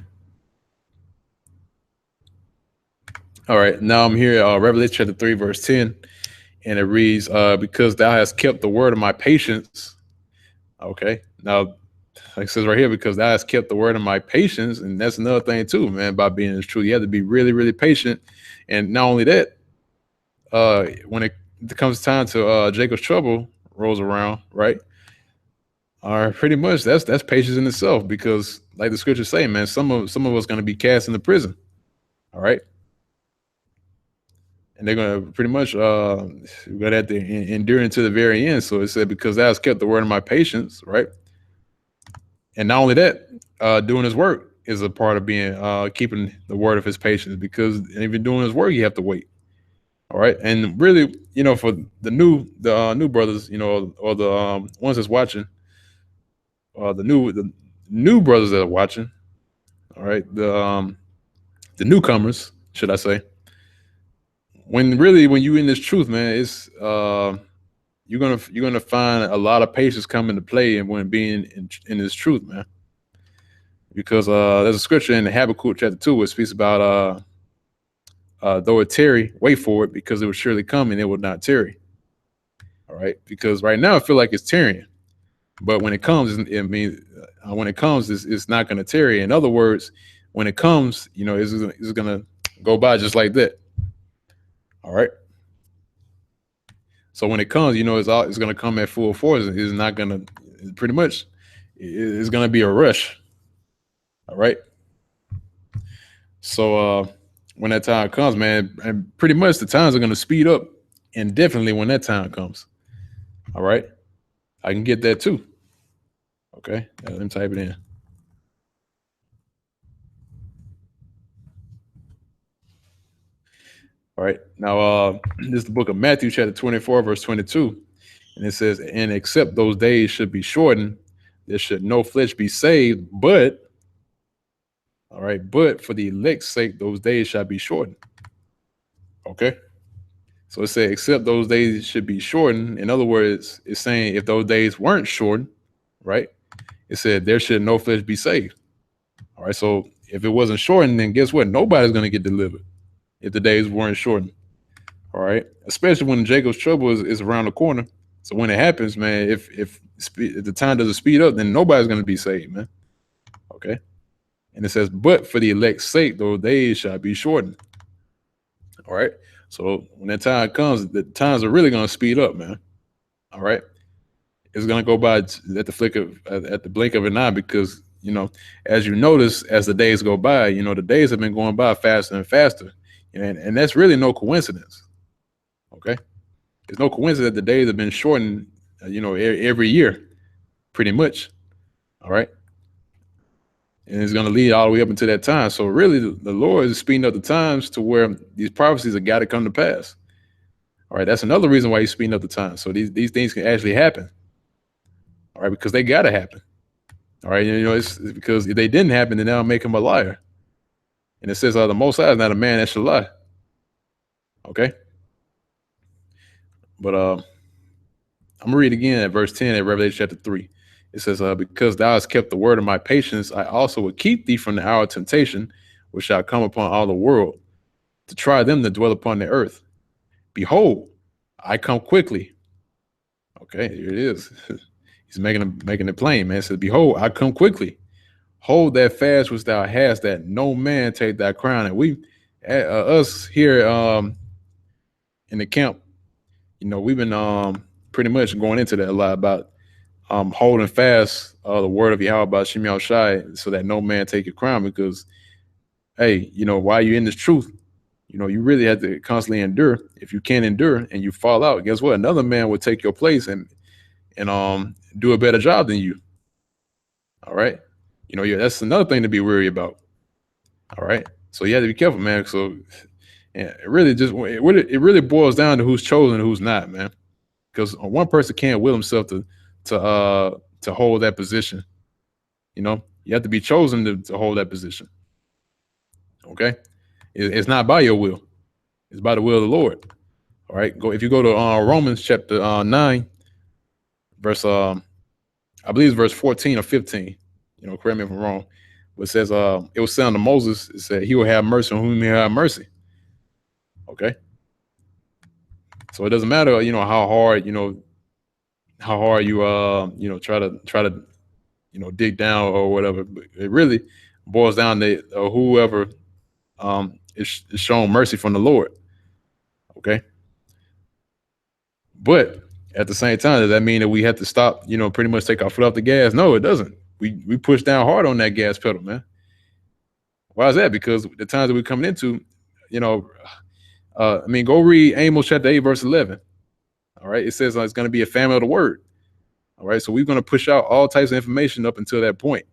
All right. Now I'm here, Revelation chapter 3, verse 10. And it reads, "Because thou hast kept the word of my patience." Okay. Now, like it says right here, "Because thou hast kept the word of my patience." And that's another thing too, man, about being true. You have to be really, really patient. And not only that, when it comes time to Jacob's trouble rolls around, right? Pretty much that's patience in itself, because like the scriptures say, man, some of us gonna be cast into prison. All right. And they're gonna pretty much gonna have to endure into the very end. So it said, "Because thou hast kept the word of my patience," right? And not only that, doing his work is a part of being keeping the word of his patience, because even doing his work, you have to wait. All right, and really, for the new brothers, or the ones that's watching, the new brothers that are watching. All right, the newcomers, should I say? When you in this truth, man, it's you're gonna find a lot of patience come into play, and when being in this truth, man. Because there's a scripture in Habakkuk chapter 2 where it speaks about though it tarry, wait for it, because it will surely come and it will not tarry. All right, because right now I feel like it's tarrying, but when it comes, when it comes, it's not going to tarry. In other words, when it comes, it's going to go by just like that. All right. So when it comes, it's going to come at full force. It's not going to, pretty much, it's going to be a rush. All right. So when that time comes, man, and pretty much the times are going to speed up indefinitely when that time comes. All right. I can get that too. Okay. Let me type it in. All right. Now, this is the book of Matthew, chapter 24, verse 22. And it says, "And except those days should be shortened, there should no flesh be saved, but," all right, "but for the elect's sake, those days shall be shortened." Okay. So it said, except those days should be shortened. In other words, it's saying if those days weren't shortened, right? It said there should no flesh be saved. All right. So if it wasn't shortened, then guess what? Nobody's going to get delivered if the days weren't shortened. All right. Especially when Jacob's trouble is around the corner. So when it happens, man, if the time doesn't speed up, then nobody's going to be saved, man. Okay. And it says, but for the elect's sake, those days shall be shortened. All right. So when that time comes, the times are really going to speed up, man. All right. It's going to go by at the blink of an eye, because, you know, as you notice, as the days go by, you know, the days have been going by faster and faster. And that's really no coincidence. Okay. It's no coincidence that the days have been shortened, you know, every year, pretty much. All right. And it's going to lead all the way up until that time. So really, the Lord is speeding up the times to where these prophecies have got to come to pass. All right. That's another reason why he's speeding up the time. So these things can actually happen. All right. Because they got to happen. All right. You know, it's because if they didn't happen, then that'll make him a liar. And it says, the Most High is not a man that should lie. Okay. But I'm going to read again at verse 10 at Revelation chapter 3. It says, because thou hast kept the word of my patience, I also will keep thee from the hour of temptation, which shall come upon all the world, to try them that dwell upon the earth. Behold, I come quickly. Okay, here it is. He's making it plain, man. It says, behold, I come quickly. Hold that fast which thou hast, that no man take thy crown. And we, us here in the camp, you know, we've been pretty much going into that a lot about holding fast the word of Yahweh about Shem Yahushai, so that no man take your crown. Because, hey, you know, while you're in this truth, you know, you really have to constantly endure. If you can't endure and you fall out, guess what? Another man will take your place and do a better job than you. All right. You know, that's another thing to be worried about. All right. So you have to be careful, man. So yeah, it really boils down to who's chosen and who's not, man. Because one person can't will himself to hold that position. You know, you have to be chosen to hold that position. Okay. It's not by your will. It's by the will of the Lord. All right. If you go to Romans chapter 9, verse, I believe it's verse 14 or 15. You know, correct me if I'm wrong. But it says, it was said unto Moses, it said, he will have mercy on whom he have mercy. Okay. So it doesn't matter, you know, how hard you, you know, try to, you know, dig down or whatever. But it really boils down to whoever is shown mercy from the Lord. Okay. But at the same time, does that mean that we have to stop, you know, pretty much take our foot off the gas? No, it doesn't. We push down hard on that gas pedal, man. Why is that? Because the times that we're coming into, you know, I mean, go read Amos chapter 8, verse 11. All right. It says it's going to be a famine of the word. All right. So we're going to push out all types of information up until that point.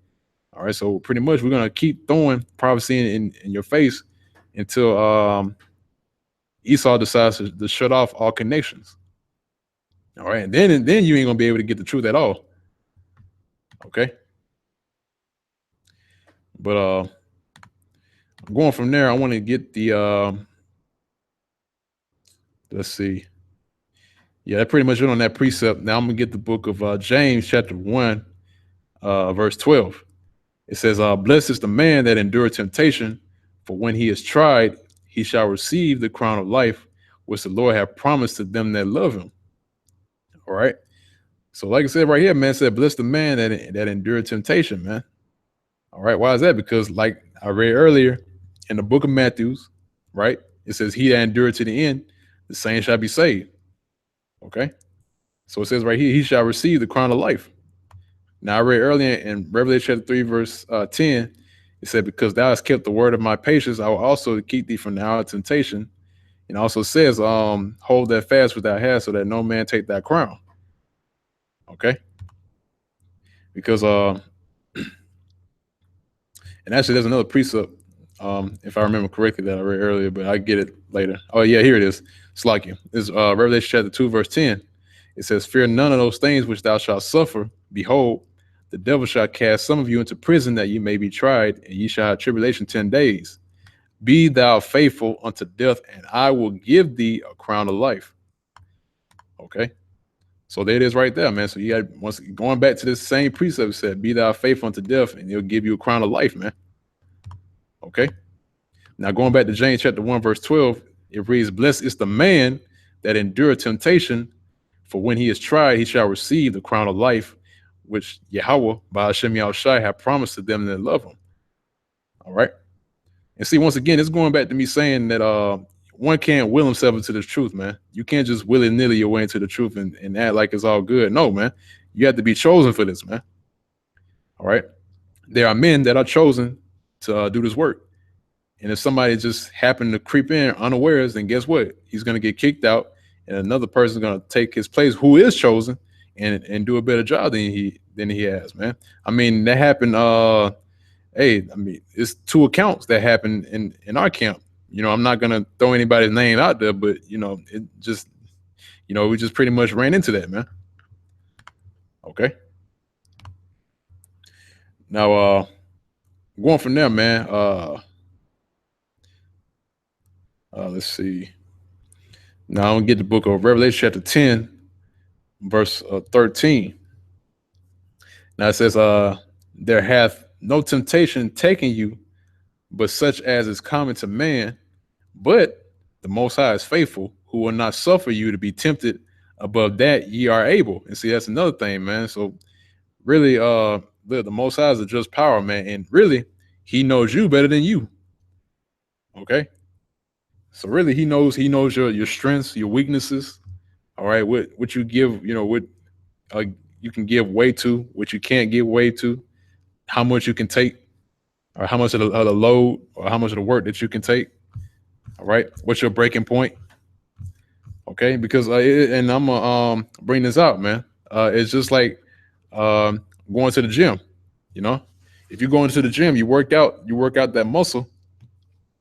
All right. So pretty much we're going to keep throwing prophecy in your face until Esau decides to shut off all connections. All right. And then you ain't going to be able to get the truth at all. Okay. But going from there, I want to get the let's see. Yeah, that pretty much went on that precept. Now I'm gonna get the book of James chapter 1, verse 12. It says, blessed is the man that endureth temptation, for when he is tried, he shall receive the crown of life, which the Lord hath promised to them that love him. All right. So like I said right here, man, said, bless the man that endured temptation, man. All right. Why is that? Because like I read earlier in the book of Matthew, right? It says, he that endured to the end, the same shall be saved. Okay. So it says right here, he shall receive the crown of life. Now I read earlier in Revelation chapter 3, verse 10, it said, because thou hast kept the word of my patience, I will also keep thee from the hour of temptation. And also says, hold that fast which thou hast, so that no man take that crown. Okay. Because and actually there's another precept, if I remember correctly, that I read earlier, but I get it later. Oh yeah, here it is. It's like you. It's Revelation chapter 2, verse 10. It says, fear none of those things which thou shalt suffer. Behold, the devil shall cast some of you into prison, that ye may be tried, and ye shall have tribulation 10 days. Be thou faithful unto death, and I will give thee a crown of life. Okay. So there it is right there, man. So you got, once going back to this same precept, said, be thou faithful unto death, and he'll give you a crown of life, man. Okay. Now going back to James chapter 1, verse 12, it reads, blessed is the man that endureth temptation, for when he is tried, he shall receive the crown of life, which Yahweh by Hashem Yahushai have promised to them that love him. All right. And see, once again, it's going back to me saying that one can't will himself into the truth, man. You can't just willy-nilly your way into the truth and act like it's all good. No, man. You have to be chosen for this, man. All right. There are men that are chosen to do this work. And if somebody just happened to creep in unawares, then guess what? He's going to get kicked out, and another person's going to take his place who is chosen and do a better job than he has, man. I mean, that happened. Hey, I mean, it's two accounts that happened in our camp. You know, I'm not going to throw anybody's name out there, but, you know, it just, you know, we just pretty much ran into that, man. Okay. Now, going from there, man, let's see. Now I'm gonna get the book of Revelation chapter 10, verse 13. Now it says, there hath no temptation taken you, but such as is common to man, but the Most High is faithful, who will not suffer you to be tempted above that ye are able. And see, that's another thing, man. So really, the Most High is a just power, man, and really, he knows you better than you. Okay. So really, he knows your strengths, your weaknesses. All right, what you give, you know, what you can give way to, what you can't give way to, how much you can take, or how much of the load, or how much of the work that you can take. All right, what's your breaking point? Okay, because and I'm gonna bring this out, man. It's just like going to the gym. You know, if you go into the gym, you work out that muscle.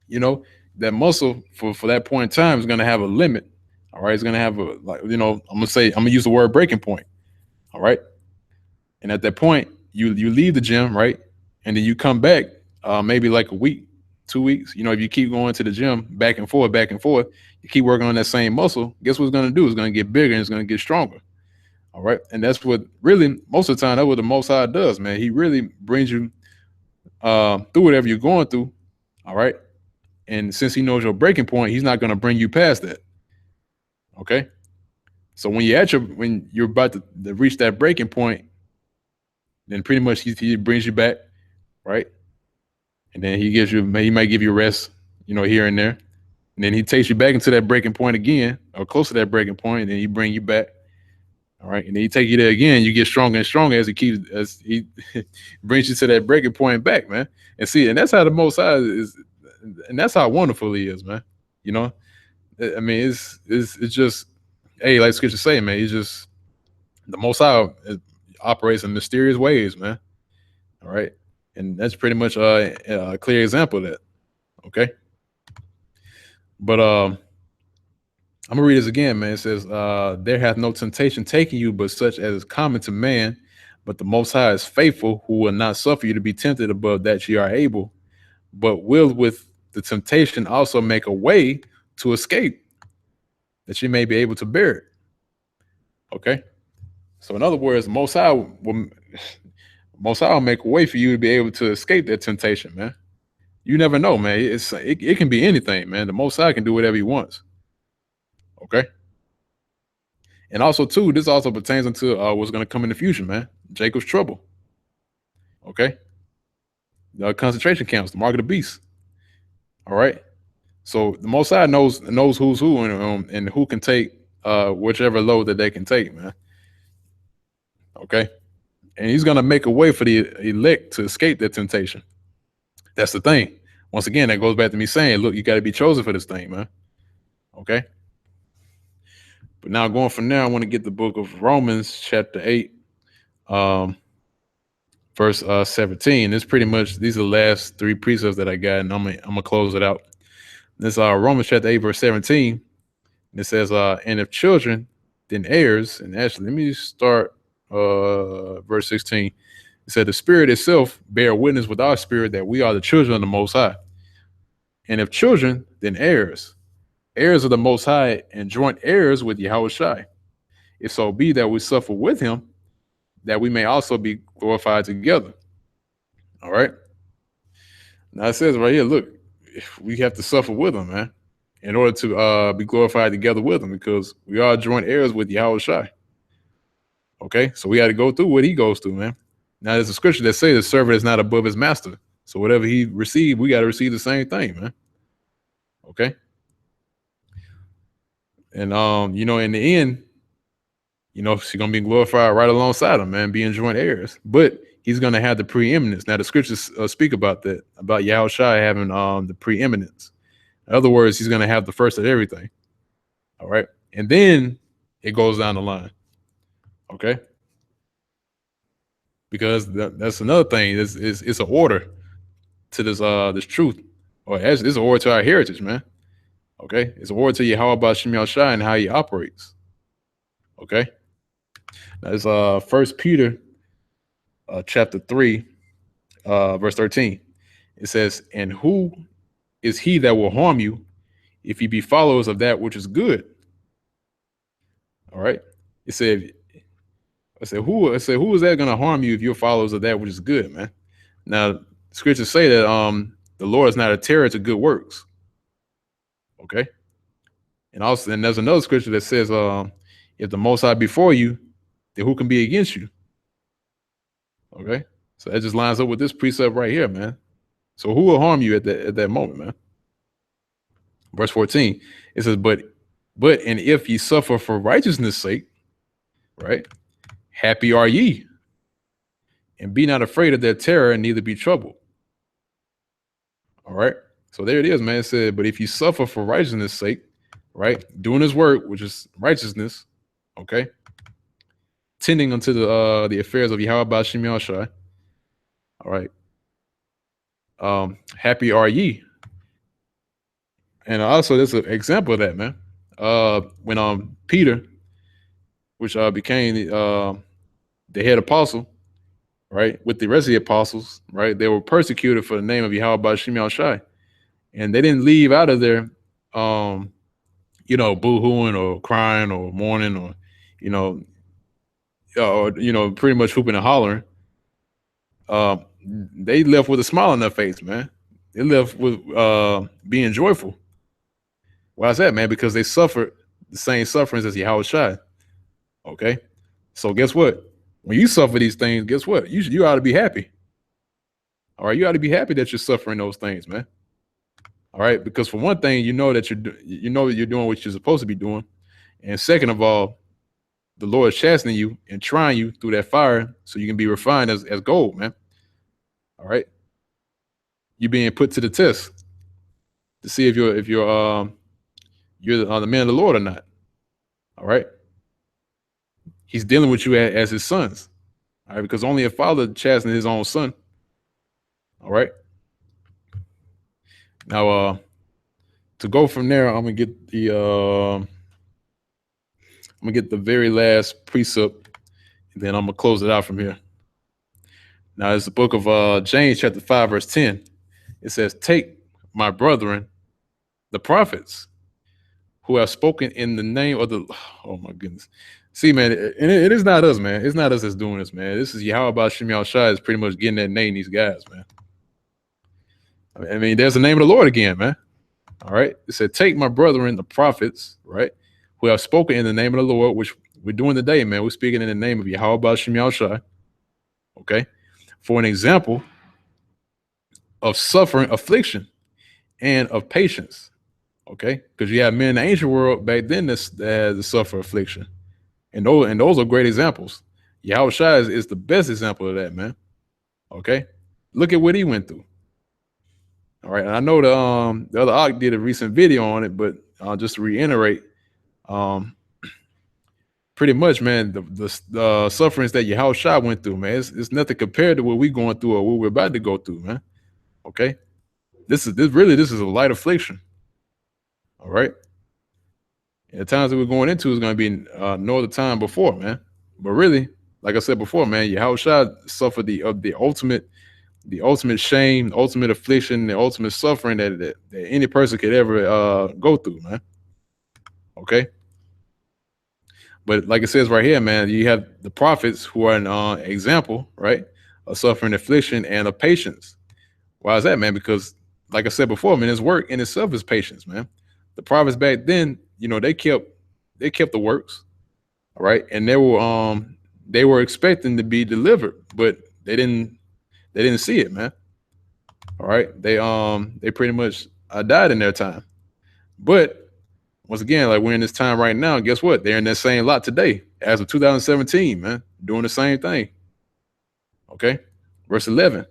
You know, that muscle for that point in time is going to have a limit. All right. It's going to have a, like, you know, I'm going to use the word breaking point. All right. And at that point, you leave the gym, right? And then you come back maybe like a week, 2 weeks. You know, if you keep going to the gym back and forth, you keep working on that same muscle, guess what it's going to do? It's going to get bigger and it's going to get stronger. All right. And that's what really, most of the time, that's what the Most High does, man. He really brings you through whatever you're going through. All right. And since he knows your breaking point, he's not going to bring you past that. Okay. So when you're about to reach that breaking point, then pretty much he brings you back, right? And then he might give you a rest, you know, here and there. And then he takes you back into that breaking point again, or close to that breaking point, and then he bring you back. All right. And then he take you there again. You get stronger and stronger as he brings you to that breaking point back, man. And see, and that's how the Most High is. And that's how wonderful he is, man. You know, I mean, it's just, hey, like Scripture say, man, he's just the Most High operates in mysterious ways, man. All right, and that's pretty much a clear example of that. Okay, but I'm gonna read this again, man. It says, "There hath no temptation taken you, but such as is common to man. But the Most High is faithful, who will not suffer you to be tempted above that ye are able, but will with the temptation also make a way to escape, that you may be able to bear it." Okay. So in other words, Most High will make a way for you to be able to escape that temptation, man. You never know, man. It can be anything, man. The Most High can do whatever he wants. Okay. And also, too, this also pertains into what's going to come in the future, man. Jacob's trouble. Okay. The concentration camps, the mark of the beast. All right. So the Most High knows who's who and who can take whichever load that they can take, man. Okay. And he's going to make a way for the elect to escape that temptation. That's the thing. Once again, that goes back to me saying, look, you got to be chosen for this thing, man. Okay. But now going from there, I want to get the book of Romans chapter 8, verse 17. It's pretty much, these are the last three precepts that I got, and I'm gonna close it out. This Romans chapter 8, verse 17. And it says, and if children, then heirs. And actually, let me start verse 16. It said, the Spirit itself bear witness with our spirit that we are the children of the Most High. And if children, then heirs, heirs of the Most High, and joint heirs with Yahushua. If so be that we suffer with him, that we may also be glorified together. All right. Now it says right here, look, we have to suffer with him, man, in order to be glorified together with him, because we are joint heirs with Yahushua. Okay, so we got to go through what he goes through, man. Now there's a scripture that says the servant is not above his master. So whatever he received, we got to receive the same thing, man. Okay. And in the end, she's gonna be glorified right alongside him, man, being joint heirs. But he's gonna have the preeminence. Now the scriptures speak about that, about Yahushua having the preeminence. In other words, he's gonna have the first of everything. All right, and then it goes down the line. Okay, because that's another thing. It's an order to this truth, or it's an order to our heritage, man. Okay, it's an order to Yahweh Bashem Yahushua and how he operates. Okay. That's 1 Peter chapter 3, verse 13. It says, "And who is he that will harm you if you be followers of that which is good?" All right. I said, who is that going to harm you if you're followers of that which is good, man? Now, scriptures say that the Lord is not a terror to good works. Okay. And there's another scripture that says, if the Most High be for you, then who can be against you? Okay, so that just lines up with this precept right here, man. So who will harm you at that moment, man? Verse 14, it says, but and if ye suffer for righteousness' sake, right, happy are ye, and be not afraid of their terror, and neither be troubled. All right, so there it is, man. It said, but if you suffer for righteousness' sake, right, doing his work, which is righteousness, okay, tending unto the affairs of Yahweh Bashem Yahushua. All right. Happy are ye. And also there's an example of that, man. When Peter, which became the head apostle, right, with the rest of the apostles, right, they were persecuted for the name of Yahweh Bashem Yahushua. And they didn't leave out of there boo-hooing or crying or mourning or pretty much hooping and hollering. They left with a smile on their face, man. They left with being joyful. Why is that, man? Because they suffered the same sufferings as Yahushua. Okay, so guess what? When you suffer these things, guess what? You ought to be happy. All right, you ought to be happy that you're suffering those things, man. All right, because for one thing, you know that you're doing what you're supposed to be doing, and second of all, the Lord is chastening you and trying you through that fire so you can be refined as gold, man. All right, you're being put to the test to see if you're the man of the Lord or not. All right, he's dealing with you as his sons. All right, because only a father chastens his own son. All right. Now, to go from there, I'm gonna get the very last precept, and then I'm gonna close it out from here. Now, it's the book of James, chapter 5, verse 10. It says, "Take my brethren, the prophets, who have spoken in the name of the." Oh my goodness! See, man, it is not us, man. It's not us that's doing this, man. This is Yahweh Bashem Yahushua is pretty much getting that name these guys, man. I mean, there's the name of the Lord again, man. All right. It said, "Take my brethren, the prophets, right, who have spoken in the name of the Lord," which we're doing today, man. We're speaking in the name of Yahweh Bashem Yahushua. Okay. For an example of suffering, affliction, and of patience. Okay. Because you have men in the ancient world back then that had to suffer affliction. And those are great examples. Yahushua is the best example of that, man. Okay. Look at what he went through. All right, and I know the other Ark did a recent video on it, but just to reiterate, pretty much, man, the sufferings that Yahushua went through, man, it's nothing compared to what we're going through or what we're about to go through, man. Okay, this is a light affliction. All right, and the times that we're going into is going to be no other time before, man. But really, like I said before, man, Yahushua suffered the ultimate the ultimate shame, the ultimate affliction, the ultimate suffering that any person could ever go through, man. Okay. But like it says right here, man, you have the prophets who are an example, right, of suffering, affliction, and of patience. Why is that, man? Because, like I said before, man, his work in itself is patience, man. The prophets back then, they kept the works, all right, and they were expecting to be delivered, but they didn't see it, man. All right, they pretty much died in their time. But once again, like we're in this time right now, guess what? They're in that same lot today, as of 2017, man, doing the same thing. Okay, verse 11.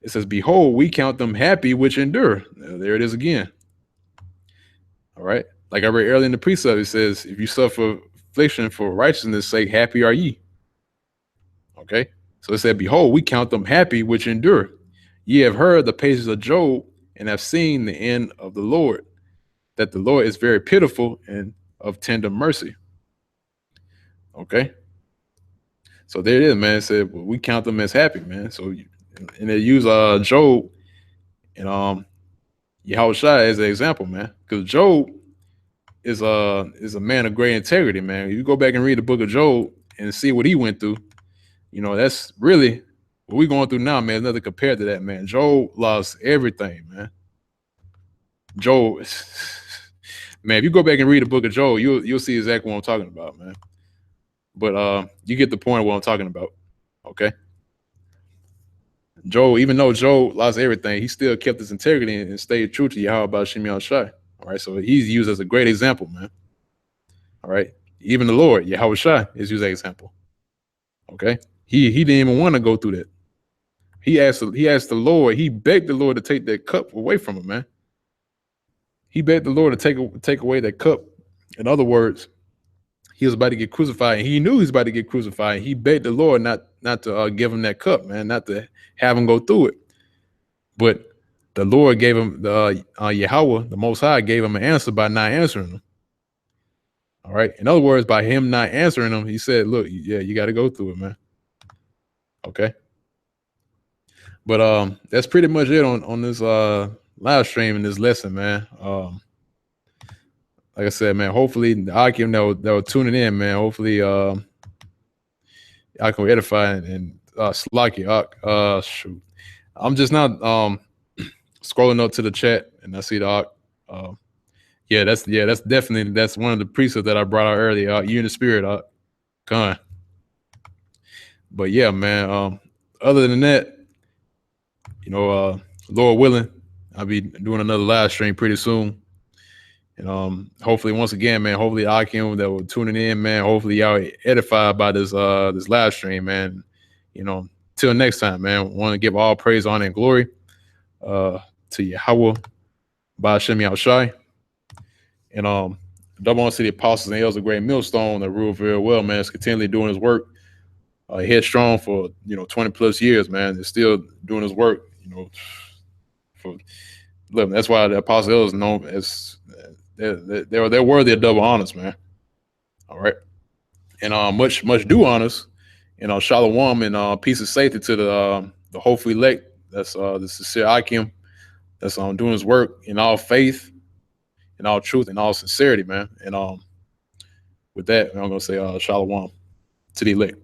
It says, "Behold, we count them happy which endure." There it is again. All right, like I read earlier in the precept, it says, "If you suffer affliction for righteousness' sake, happy are ye." Okay, so it said, "Behold, we count them happy which endure. Ye have heard the patience of Job, and have seen the end of the Lord, that the Lord is very pitiful and of tender mercy." Okay, so there it is, man. It said, well, we count them as happy, man. So, and they use Job and Yahushua as an example, man, because Job is a man of great integrity, man. If you go back and read the book of Job and see what he went through, that's really what we're going through now, man. Nothing compared to that, man. Job lost everything, man. Job, man, if you go back and read the book of Job, you'll see exactly what I'm talking about, man. But you get the point of what I'm talking about. Okay. Job, even though Job lost everything, he still kept his integrity and stayed true to Yahweh about Shemi Shai. All right. So he's used as a great example, man. All right. Even the Lord, Yahweh Shai, is used as an example. Okay. He didn't even want to go through that. He asked the Lord, he begged the Lord to take that cup away from him, man. He begged the Lord to take away that cup. In other words, he was about to get crucified, and he knew he was about to get crucified. He begged the Lord not to give him that cup, man, not to have him go through it. But the Lord gave him Yahweh, the Most High, gave him an answer by not answering him. All right. In other words, by him not answering him, he said, "Look, yeah, you got to go through it, man." Okay. But that's pretty much it on this live stream and this lesson, man. Like I said, man, hopefully the Akim that were tuning in, man, hopefully I can edify and Slaki. Shoot. I'm just not scrolling up to the chat and I see the Ak. That's definitely one of the precepts that I brought out earlier. You in the spirit, Ak. Come on. But yeah, man. Other than that, Lord willing, I'll be doing another live stream pretty soon. And hopefully, once again, man, hopefully Akim that were tuning in, man, hopefully y'all edified by this live stream, man. Till next time, man. Want to give all praise, honor, and glory to Yahweh by Hashem Yahushai. And double honor to the apostles and elders of Great Millstone that rule very well, man. Is continually doing his work. Headstrong for 20 plus years, man. They're still doing his work, for living. That's why the apostles elders known as they're worthy of double honors, man. All right. And much due honors, shalom and peace and safety to the hopefully elect. That's the sincere Akim that's doing his work in all faith, in all truth, and all sincerity, man. And with that, I'm gonna say shalom to the elect.